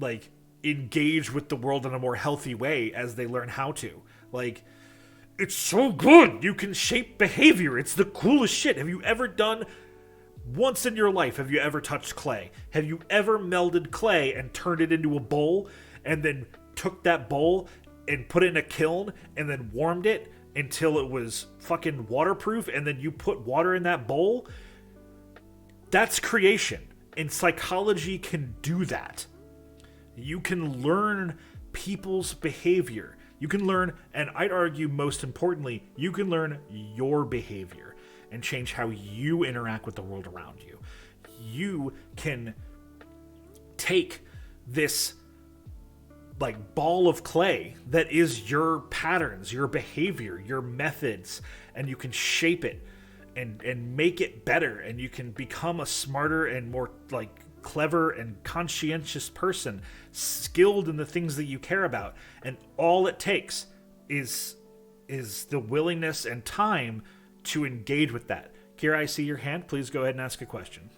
like engage with the world in a more healthy way as they learn how to. Like, it's so good. You can shape behavior. It's the coolest shit. Have you ever done, once in your life, have you ever touched clay? Have you ever melded clay and turned it into a bowl, and then took that bowl and put it in a kiln and then warmed it until it was fucking waterproof, and then you put water in that bowl? That's creation. And psychology can do that. You can learn people's behavior. You can learn, and I'd argue most importantly, you can learn your behavior and change how you interact with the world around you. You can take this like ball of clay that is your patterns, your behavior, your methods, and you can shape it and make it better, and you can become a smarter and more like clever and conscientious person, skilled in the things that you care about. And all it takes is the willingness and time to engage with that. Kira, I see your hand. Please go ahead and ask a question.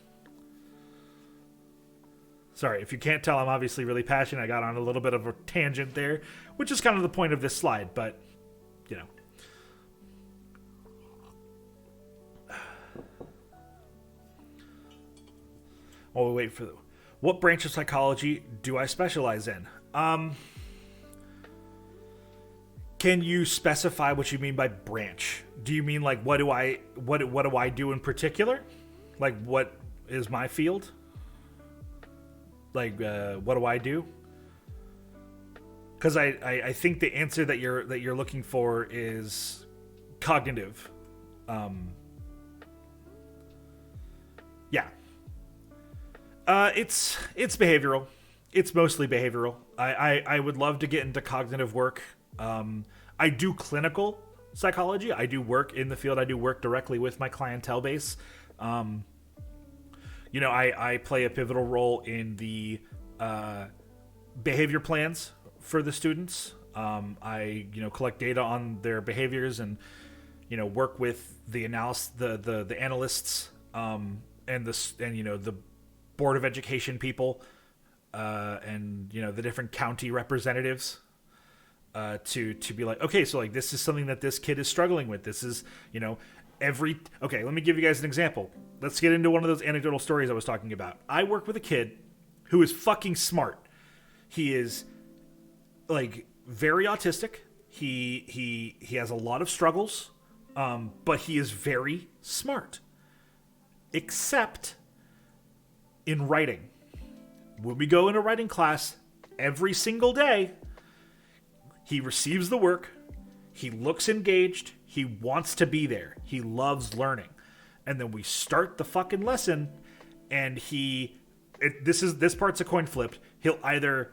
Sorry, if you can't tell, I'm obviously really passionate. I got on a little bit of a tangent there, which is kind of the point of this slide, but, you know. While we wait for what branch of psychology do I specialize in? Can you specify what you mean by branch? Do you mean like what do I do in particular? Like, what is my field? Like, what do I do? Because I think the answer that you're looking for is cognitive. Yeah. It's behavioral. It's mostly behavioral. I would love to get into cognitive work. I do clinical psychology. I do work in the field. I do work directly with my clientele base. I play a pivotal role in the behavior plans for the students. I collect data on their behaviors and work with the analysts, the analysts, and the Board of Education people, and the different county representatives, to be like, okay, so like this is something that this kid is struggling with. This is, you know, okay, let me give you guys an example. Let's get into one of those anecdotal stories I was talking about. I work with a kid who is fucking smart. He is like very autistic. He has a lot of struggles, but he is very smart. Except in writing. When we go into writing class every single day, he receives the work, he looks engaged, he wants to be there, he loves learning. And then we start the fucking lesson, and this part's a coin flip. He'll either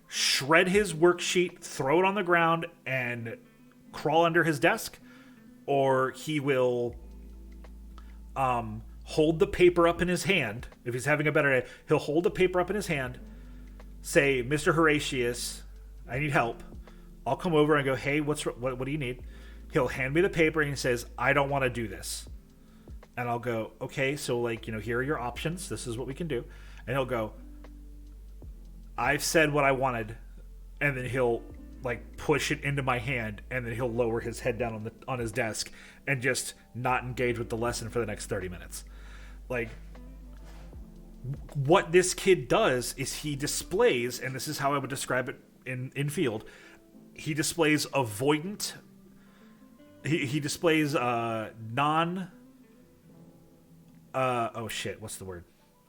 shred his worksheet, throw it on the ground, and crawl under his desk, or he will hold the paper up in his hand. If he's having a better day, he'll hold the paper up in his hand, say, Mr. Horatius, I need help. I'll come over and go, hey, what do you need? He'll hand me the paper and he says, I don't want to do this. And I'll go, okay, so like, you know, here are your options. This is what we can do. And he'll go, I've said what I wanted. And then he'll like push it into my hand, and then he'll lower his head down on his desk and just not engage with the lesson for the next 30 minutes. Like, what this kid does is he displays, and this is how I would describe it in field, he displays avoidant, he displays oh shit, what's the word?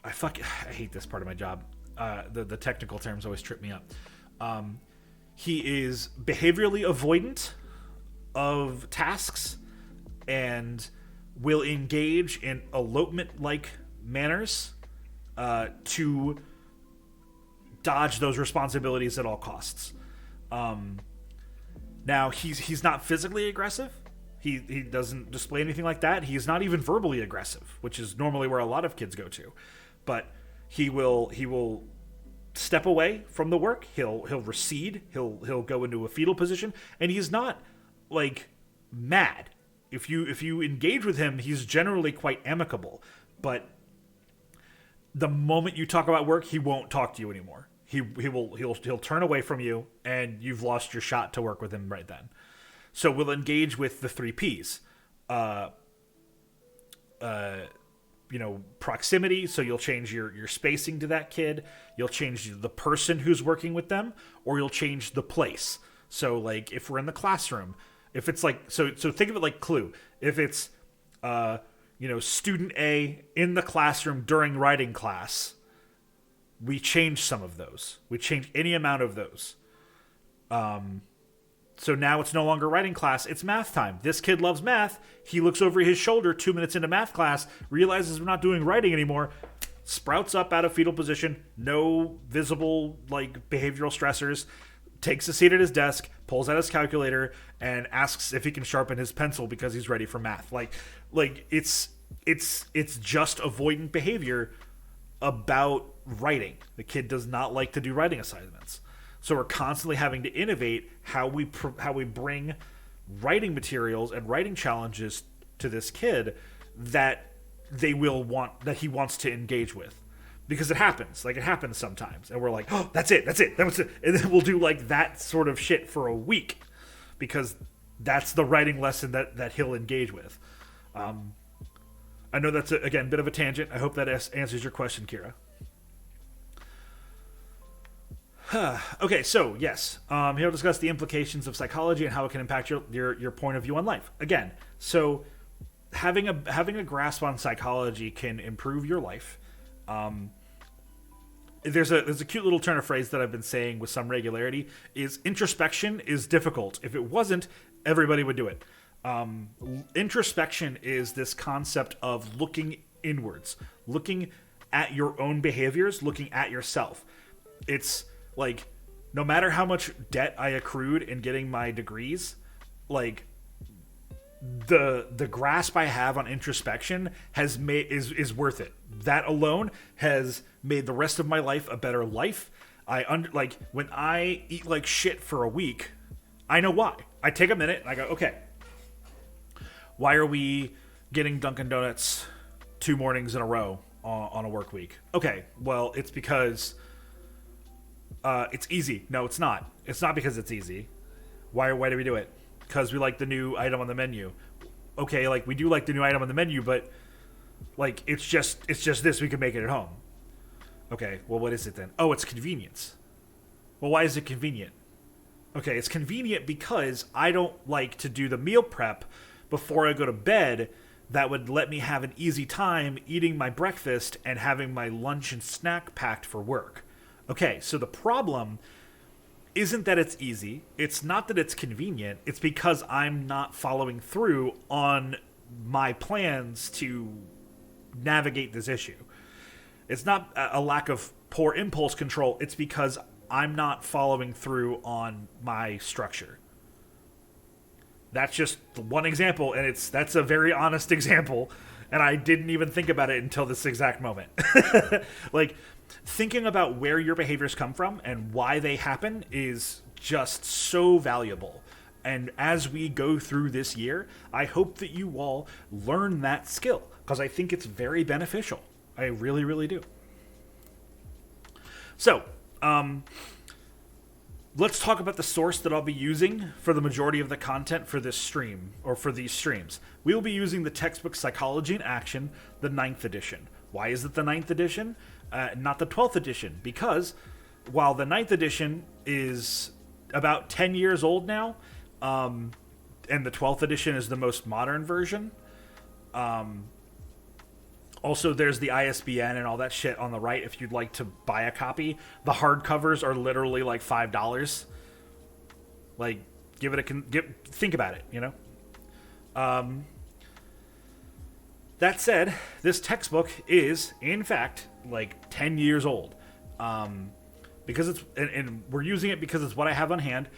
I hate this part of my job. The technical terms always trip me up. He is behaviorally avoidant of tasks and will engage in elopement-like manners to dodge those responsibilities at all costs. Now, he's not physically aggressive. He doesn't display anything like that. He's not even verbally aggressive, which is normally where a lot of kids go to. But he will step away from the work. He'll recede. He'll go into a fetal position, and he's not like mad. If you engage with him, he's generally quite amicable. But the moment you talk about work, he won't talk to you anymore. He'll turn away from you, and you've lost your shot to work with him right then. So we'll engage with the 3 Ps. Proximity, so you'll change your spacing to that kid. You'll change the person who's working with them, or you'll change the place. So like if we're in the classroom, if it's like, so think of it like Clue. If it's, student A in the classroom during writing class, we change some of those. We change any amount of those. So now it's no longer writing class, it's math time. This kid loves math. He looks over his shoulder 2 minutes into math class, realizes we're not doing writing anymore, sprouts up out of fetal position, no visible like behavioral stressors, takes a seat at his desk, pulls out his calculator, and asks if he can sharpen his pencil because he's ready for math. Like it's just avoidant behavior about writing. The kid does not like to do writing assignments. So we're constantly having to innovate how we bring writing materials and writing challenges to this kid that he wants to engage with, because it happens sometimes, and we're like, oh, that's it, and then we'll do like that sort of shit for a week because that's the writing lesson that he'll engage with. I know that's again a bit of a tangent. I hope that answers your question, Kira. Okay, so yes, here we'll discuss the implications of psychology and how it can impact your point of view on life. Again, so having a grasp on psychology can improve your life. There's a cute little turn of phrase that I've been saying with some regularity: is introspection is difficult. If it wasn't, everybody would do it. Introspection is this concept of looking inwards, looking at your own behaviors, looking at yourself. It's like, no matter how much debt I accrued in getting my degrees, like the grasp I have on introspection is worth it. That alone has made the rest of my life a better life. When I eat like shit for a week, I know why. I take a minute and I go, okay, why are we getting Dunkin' Donuts 2 mornings in a row on a work week? Okay, well, it's because it's easy. No, it's not. It's not because it's easy. Why do we do it? Because we like the new item on the menu. Okay, like we do like the new item on the menu, but like it's just this. We can make it at home. Okay, well, what is it then? Oh, it's convenience. Well, why is it convenient? Okay, it's convenient because I don't like to do the meal prep before I go to bed. That would let me have an easy time eating my breakfast and having my lunch and snack packed for work. Okay, so the problem isn't that it's easy. It's not that it's convenient. It's because I'm not following through on my plans to navigate this issue. It's not a lack of poor impulse control. It's because I'm not following through on my structure. That's just one example, and that's a very honest example, and I didn't even think about it until this exact moment. Like, thinking about where your behaviors come from and why they happen is just so valuable. And as we go through this year, I hope that you all learn that skill, because I think it's very beneficial. I really, really do. So, let's talk about the source that I'll be using for the majority of the content for this stream, or for these streams. We will be using the textbook Psychology in Action, the 9th edition. Why is it the 9th edition? Not the 12th edition? Because while the 9th edition is about 10 years old now, and the 12th edition is the most modern version, also, there's the ISBN and all that shit on the right if you'd like to buy a copy. The hardcovers are literally like $5. Like, give it think about it, you know? That said, this textbook is, in fact, like 10 years old. Because it's, and we're using it because it's what I have on hand.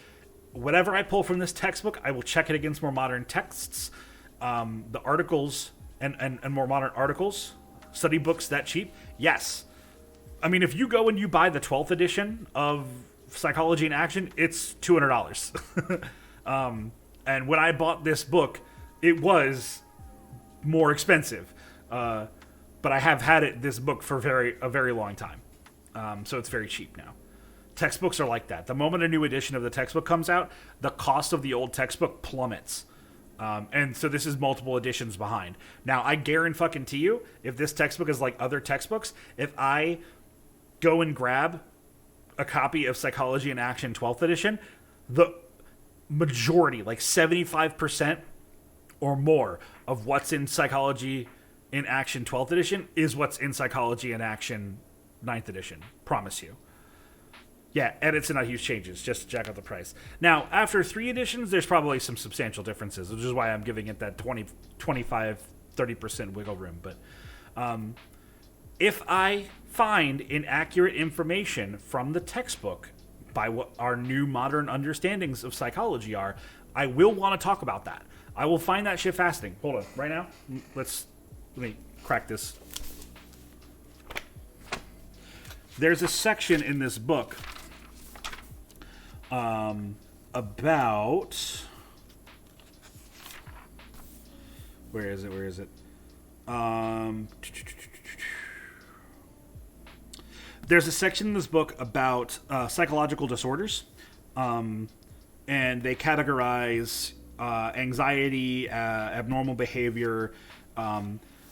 Whatever I pull from this textbook, I will check it against more modern texts. The articles and more modern articles, study books that cheap, yes. I mean, if you go and you buy the 12th edition of Psychology in Action, it's $200. And when I bought this book, it was more expensive. But I have had this book for a very long time. So it's very cheap now. Textbooks are like that. The moment a new edition of the textbook comes out, the cost of the old textbook plummets. And so this is multiple editions behind. Now, I guarantee you, if this textbook is like other textbooks, if I go and grab a copy of Psychology in Action 12th edition, the majority, like 75% or more of what's in Psychology in Action 12th edition is what's in Psychology in Action 9th edition. Promise you. Yeah, edits and not huge changes, just to jack up the price. Now, after 3 editions, there's probably some substantial differences, which is why I'm giving it that 20, 25, 30% wiggle room. But if I find inaccurate information from the textbook by what our new modern understandings of psychology are, I will want to talk about that. I will find that shit fascinating. Hold on, right now, let me crack this. There's a section in this book about, where is it? There's a section in this book about psychological disorders, and they categorize anxiety, abnormal behavior.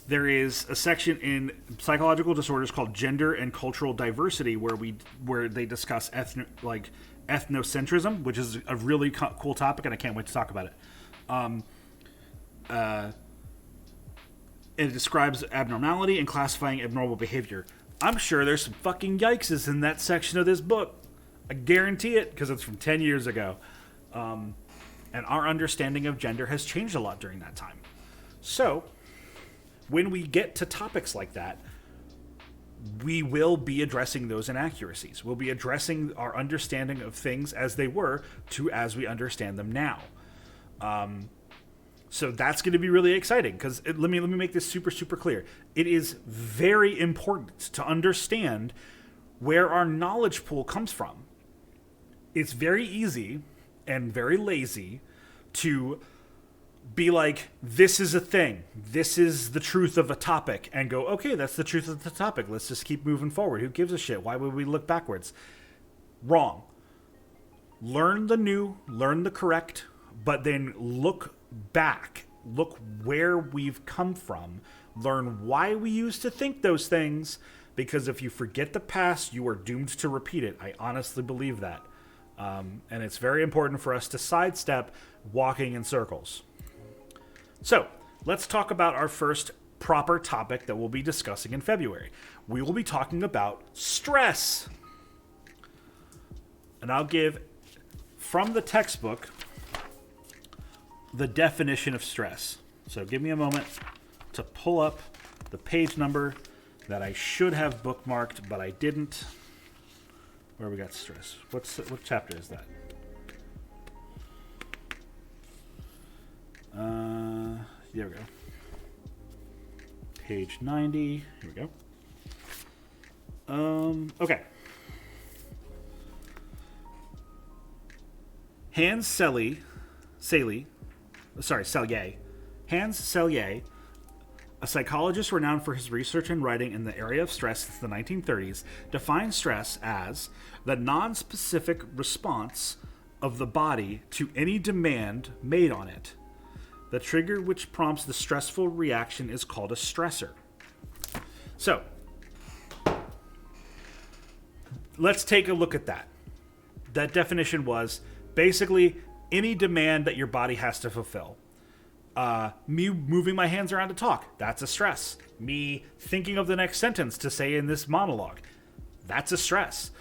There is a section in psychological disorders called gender and cultural diversity, where they discuss ethnocentrism, which is a really cool topic, and I can't wait to talk about it. It describes abnormality and classifying abnormal behavior. I'm sure there's some fucking yikeses in that section of this book. I guarantee it, because it's from 10 years ago. And our understanding of gender has changed a lot during that time. So, when we get to topics like that, we will be addressing those inaccuracies. We'll be addressing our understanding of things as they were to as we understand them now. So that's going to be really exciting, because let me make this super, super clear. It is very important to understand where our knowledge pool comes from. It's very easy and very lazy to be like, this is a thing, this is the truth of a topic, and go, okay, that's the truth of the topic, let's just keep moving forward. Who gives a shit? Why would we look backwards? Wrong. learn the new, learn the correct, but then look back, look where we've come from, learn why we used to think those things, because if you forget the past, you are doomed to repeat it. I honestly believe that. And it's very important for us to sidestep walking in circles. So, let's talk about our first proper topic that we'll be discussing in February. We will be talking about stress. And I'll give, from the textbook, the definition of stress. So give me a moment to pull up the page number that I should have bookmarked, but I didn't. Where we got stress? What chapter is that? There we go. Page 90. Here we go. Okay. Hans Selye, a psychologist renowned for his research and writing in the area of stress since the 1930s, defines stress as the non-specific response of the body to any demand made on it. The trigger which prompts the stressful reaction is called a stressor. So, let's take a look at that. That definition was basically any demand that your body has to fulfill. Me moving my hands around to talk, that's a stress. Me thinking of the next sentence to say in this monologue, that's a stress.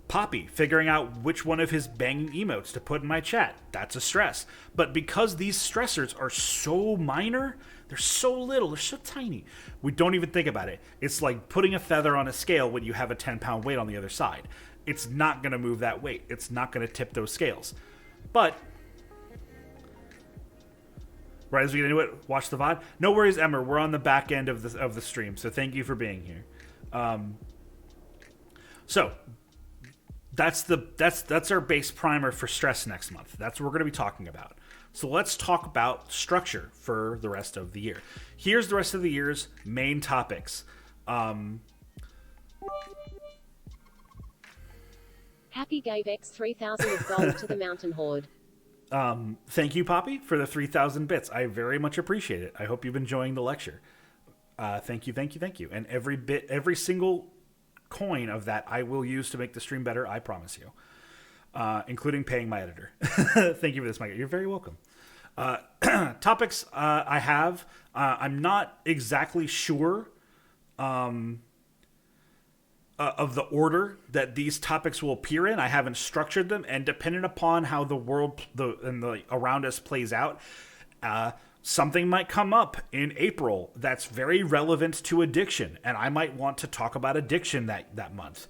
Poppy figuring out which one of his banging emotes to put in my chat, that's a stress. But because these stressors are so minor, they're so little, they're so tiny, we don't even think about it. It's like putting a feather on a scale when you have a 10-pound weight on the other side. It's not going to move that weight. It's not going to tip those scales. But right as we get into it, watch the VOD. No worries, Emmer. We're on the back end of the stream, so thank you for being here. So that's our base primer for stress next month. That's what we're going to be talking about. So let's talk about structure for the rest of the year. Here's the rest of the year's main topics. Happy gave X 3,000 of gold to the Mountain Horde. Thank you, Poppy, for the 3,000 bits. I very much appreciate it. I hope you've been enjoying the lecture. Thank you. And every single coin of that I will use to make the stream better, I promise you. Including paying my editor. Thank you for this, Mike. You're very welcome. Topics I have. I'm not exactly sure of the order that these topics will appear in. I haven't structured them, and depending upon how the world the around us plays out, something might come up in April that's very relevant to addiction, and I might want to talk about addiction that month.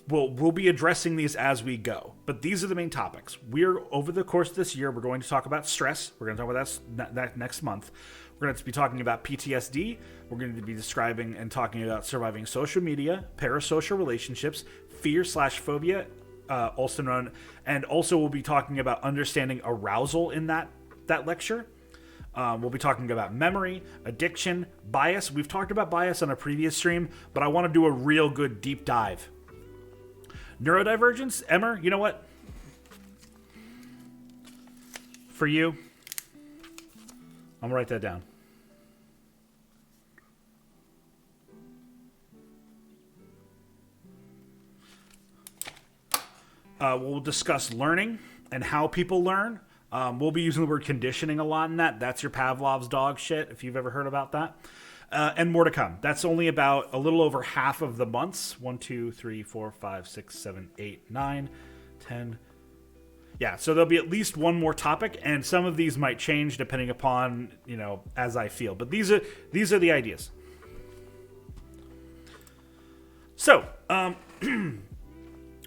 We'll be addressing these as we go, but these are the main topics. Over the course of this year, we're going to talk about stress. We're going to talk about that next month. We're going to be talking about PTSD. We're going to be describing and talking about surviving social media, parasocial relationships, fear/phobia, also known, and also we'll be talking about understanding arousal in that lecture. We'll be talking about memory, addiction, bias. We've talked about bias on a previous stream, but I want to do a real good deep dive. Neurodivergence, Emmer, you know what? For you, I'm going to write that down. We'll discuss learning and how people learn. We'll be using the word conditioning a lot in that. That's your Pavlov's dog shit, if you've ever heard about that. And more to come. That's only about a little over half of the months. 1, 2, 3, 4, 5, 6, 7, 8, 9, 10. Yeah, so there'll be at least one more topic, and some of these might change depending upon, as I feel. But these are the ideas. So,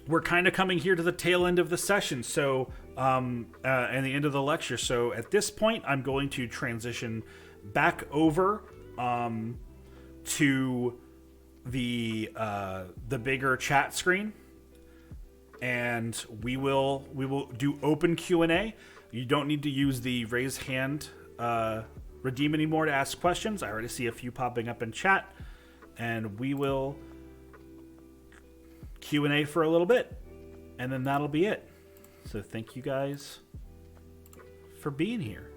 we're kind of coming here to the tail end of the session, and the end of the lecture. So at this point, I'm going to transition back over to the bigger chat screen, and we will do open Q&A. You don't need to use the raise hand redeem anymore to ask questions. I already see a few popping up in chat, and we will Q&A for a little bit, and then that'll be it. So thank you guys for being here.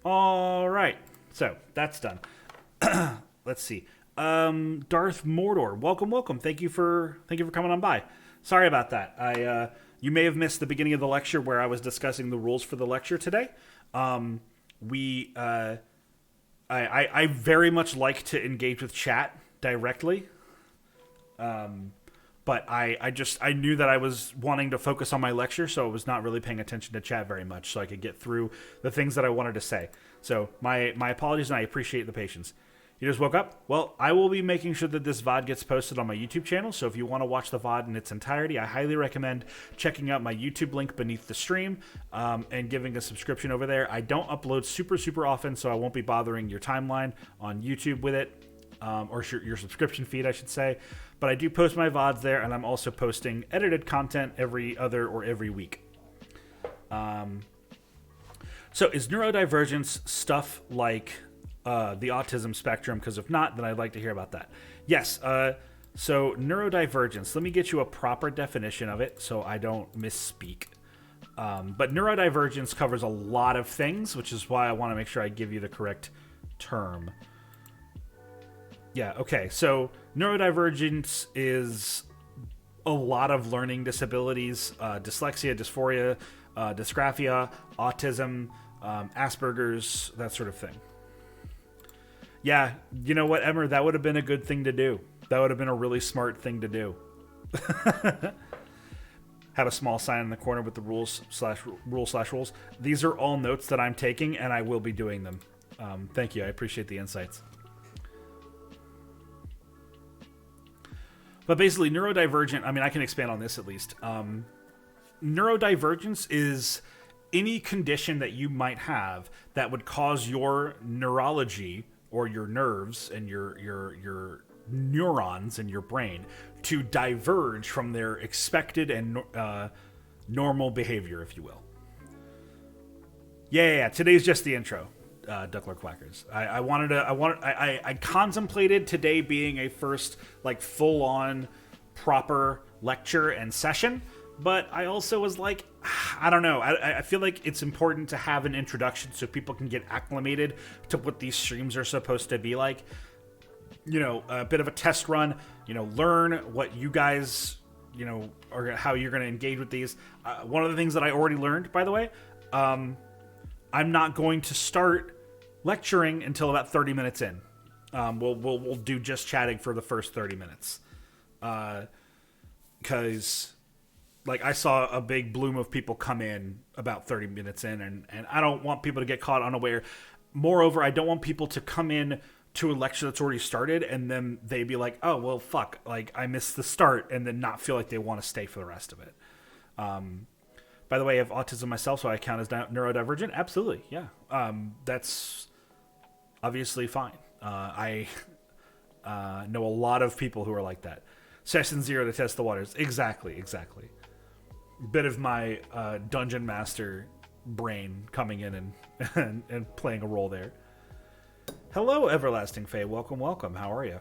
All right. So that's done. Let's see. Darth Mordor, welcome. Thank you for coming on by. Sorry about that. You may have missed the beginning of the lecture where I was discussing the rules for the lecture today. I very much like to engage with chat directly. But I knew that I was wanting to focus on my lecture, so I was not really paying attention to chat very much, so I could get through the things that I wanted to say. So my apologies, and I appreciate the patience. You just woke up? Well, I will be making sure that this VOD gets posted on my YouTube channel, so if you want to watch the VOD in its entirety, I highly recommend checking out my YouTube link beneath the stream and giving a subscription over there. I don't upload super often, so I won't be bothering your timeline on YouTube with it, or your subscription feed, I should say. But I do post my VODs there, and I'm also posting edited content every other or every week. So is neurodivergence stuff like the autism spectrum? Because if not, then I'd like to hear about that. Yes. So neurodivergence, let me get you a proper definition of it so I don't misspeak. But neurodivergence covers a lot of things, which is why I want to make sure I give you the correct term. Yeah, okay. So neurodivergence is a lot of learning disabilities, dyslexia, dysphoria, dysgraphia, autism, Asperger's, that sort of thing. Yeah, you know what, Emmer? That would have been a good thing to do. That would have been a really smart thing to do. Have a small sign in the corner with the rules. These are all notes that I'm taking, and I will be doing them. Thank you. I appreciate the insights. But basically, neurodivergent, I mean, I can expand on this at least. Neurodivergence is any condition that you might have that would cause your neurology or your nerves and your neurons in your brain to diverge from their expected and normal behavior, if you will. Yeah. Today's just the intro, Duckler Quackers. I contemplated today being a first like full-on proper lecture and session, but I also was like, I don't know. I feel like it's important to have an introduction so people can get acclimated to what these streams are supposed to be like. You know, a bit of a test run, learn what you guys, or how you're going to engage with these. One of the things that I already learned, by the way, I'm not going to start lecturing until about 30 minutes in. We'll do just chatting for the first 30 minutes. Because like I saw a big bloom of people come in about 30 minutes in, and I don't want people to get caught unaware. Moreover, I don't want people to come in to a lecture that's already started and then they be like, oh, well, fuck, like I missed the start, and then not feel like they want to stay for the rest of it. By the way, I have autism myself, so I count as neurodivergent. Absolutely, yeah. That's obviously fine. I know a lot of people who are like that. Session 0 to test the waters. Exactly. Bit of my dungeon master brain coming in and playing a role there. Hello, Everlasting Fae. Welcome. How are you?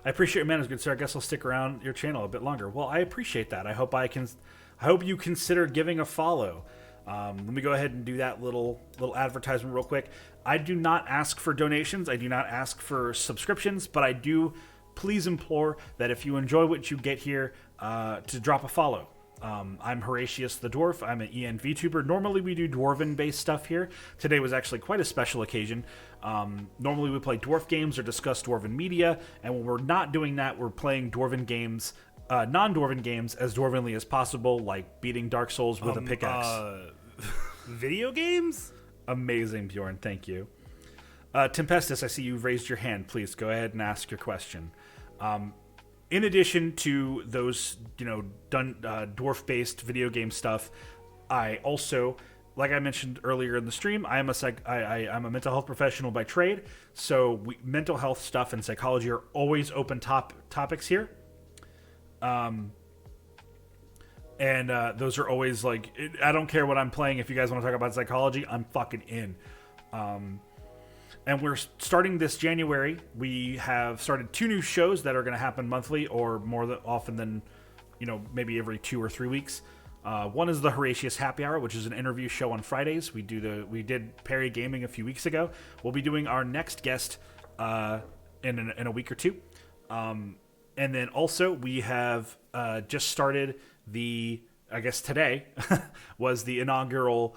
I appreciate your manners, good sir. I guess I'll stick around your channel a bit longer. Well, I appreciate that. I hope you consider giving a follow. Let me go ahead and do that little advertisement real quick. I do not ask for donations. I do not ask for subscriptions, but I do please implore that if you enjoy what you get here, to drop a follow. I'm Horatius the Dwarf. I'm an EN Vtuber. Normally we do Dwarven-based stuff here. Today was actually quite a special occasion. Normally we play Dwarf games or discuss Dwarven media, and when we're not doing that, we're playing Dwarven games, non-Dwarven games, as Dwarvenly as possible, like beating Dark Souls with a pickaxe. Video games? Amazing, Bjorn. Thank you. Tempestus, I see you've raised your hand. Please go ahead and ask your question. In addition to those, dwarf-based video game stuff, I also, like I mentioned earlier in the stream, I'm a mental health professional by trade, so mental health stuff and psychology are always open topics here. And those are always I don't care what I'm playing. If you guys want to talk about psychology, I'm fucking in. And we're starting this January. We have started 2 new shows that are going to happen monthly, or often than, maybe every 2 or 3 weeks. One is the Horatius Happy Hour, which is an interview show on Fridays. We did Perry Gaming a few weeks ago. We'll be doing our next guest in a week or 2. And then also we have just started I guess today was the inaugural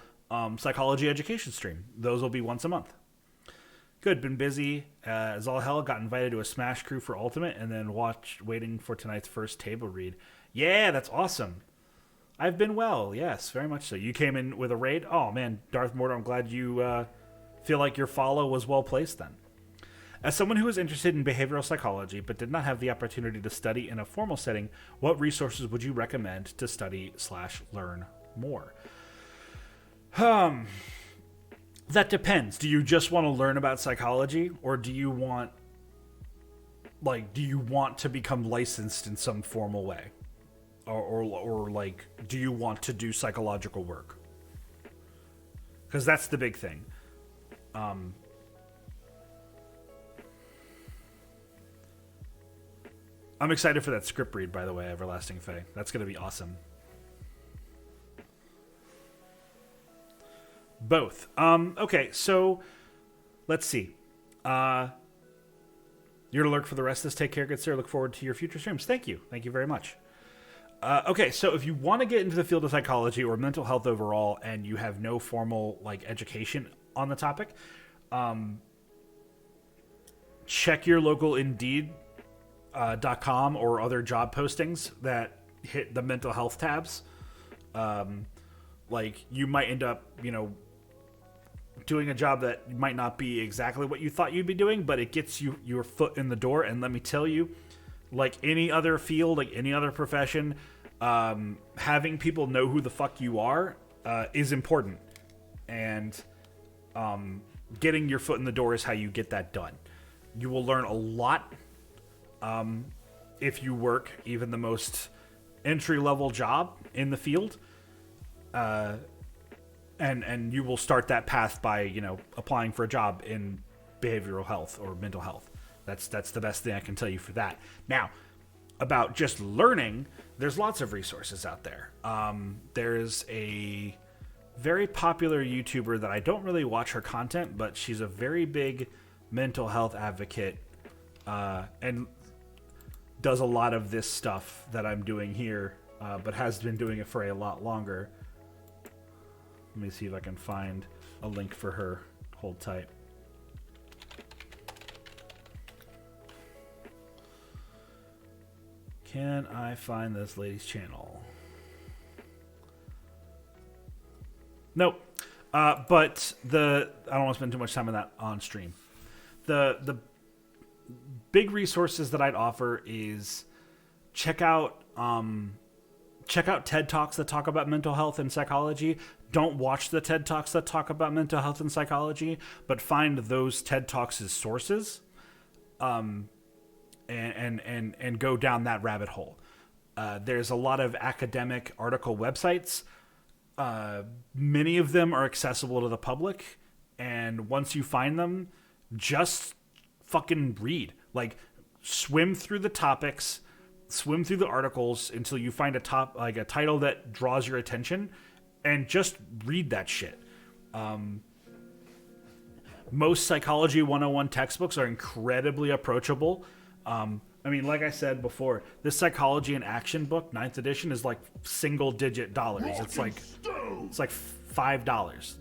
psychology education stream. Those will be once a month. Good, been busy as all hell. Got invited to a Smash Crew for Ultimate, and then waiting for tonight's first table read. Yeah, that's awesome. I've been well, yes, very much so. You came in with a raid? Oh man, Darth Mortar, I'm glad you feel like your follow was well placed then. As someone who is interested in behavioral psychology but did not have the opportunity to study in a formal setting, what resources would you recommend to study/learn more? That depends. Do you just want to learn about psychology, or do you want to become licensed in some formal way? Or do you want to do psychological work? Because that's the big thing. I'm excited for that script read, by the way, Everlasting Fae. That's going to be awesome. Both. Okay, so let's see. You're to lurk for the rest of this. Take care, good sir. Look forward to your future streams. Thank you. Thank you very much. Okay, so if you want to get into the field of psychology or mental health overall and you have no formal education on the topic, check your local Indeed.com or other job postings that hit the mental health tabs. You might end up, doing a job that might not be exactly what you thought you'd be doing, but it gets you your foot in the door. And let me tell you, like any other field, like any other profession, having people know who the fuck you are is important. And getting your foot in the door is how you get that done. You will learn a lot if you work even the most entry-level job in the field. And you will start that path by, applying for a job in behavioral health or mental health. That's the best thing I can tell you for that. Now, about just learning, there's lots of resources out there. There's a very popular YouTuber that I don't really watch her content, but she's a very big mental health advocate and does a lot of this stuff that I'm doing here, but has been doing it for a lot longer. Let me see if I can find a link for her. Hold tight. Can I find this lady's channel? Nope. But I don't want to spend too much time on that on stream. The big resources that I'd offer is check out TED Talks that talk about mental health and psychology. Don't watch the TED Talks that talk about mental health and psychology, but find those TED Talks as sources, and go down that rabbit hole. There's a lot of academic article websites. Many of them are accessible to the public, and once you find them, just fucking read. Swim through the topics, swim through the articles until you find a title that draws your attention, and just read that shit. Most Psychology 101 textbooks are incredibly approachable. Like I said before, this Psychology in Action book, 9th edition, is single-digit dollars. It's like $5.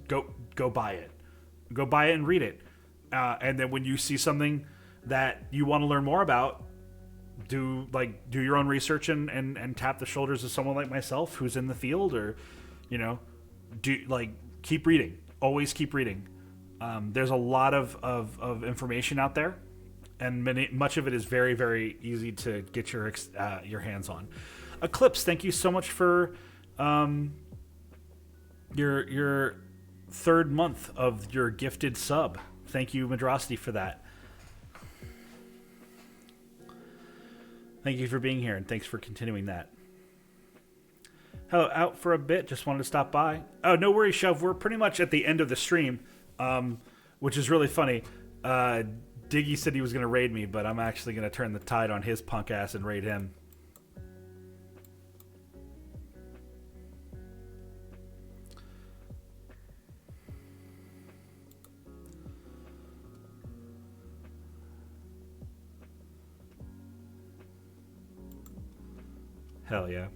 Go buy it. Go buy it and read it. And then when you see something that you want to learn more about, do your own research and tap the shoulders of someone like myself who's in the field, or keep reading. Always keep reading. There's a lot of information out there, and much of it is very, very easy to get your hands on. Eclipse, thank you so much for your third month of your gifted sub. Thank you, Madrasti, for that. Thank you for being here, and thanks for continuing that. Hello, out for a bit. Just wanted to stop by. Oh, no worries, Shove. We're pretty much at the end of the stream, which is really funny. Diggy said he was going to raid me, but I'm actually going to turn the tide on his punk ass and raid him. Hell yeah.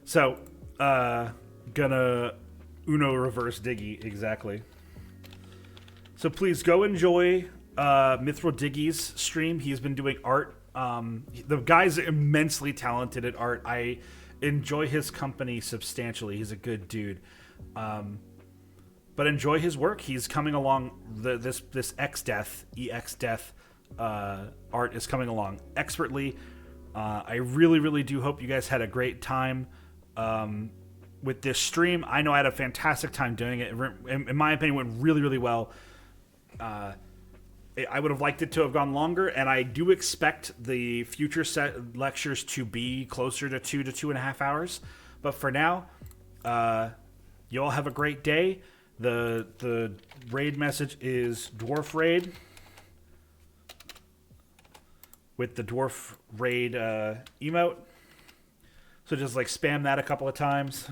So, gonna Uno reverse Diggy, exactly. So please go enjoy Mithril Diggy's stream. He's been doing art. The guy's immensely talented at art. I enjoy his company substantially. He's a good dude. But enjoy his work. He's coming along. This X-Death, EX-Death art is coming along expertly. I really, really do hope you guys had a great time with this stream. I know I had a fantastic time doing it. In my opinion, it went really, really well. I would have liked it to have gone longer, and I do expect the future set lectures to be closer to 2 to 2.5 hours. But for now, you all have a great day. The raid message is Dwarf Raid, with the Dwarf Raid emote. So just like spam that a couple of times.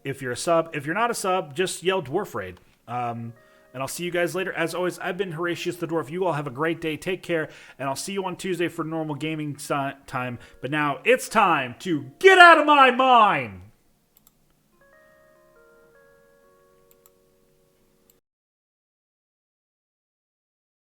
If you're a sub, if you're not a sub, just yell Dwarf Raid. And I'll see you guys later. As always, I've been Horatius the Dwarf. You all have a great day. Take care. And I'll see you on Tuesday for normal gaming time. But now it's time to get out of my mind.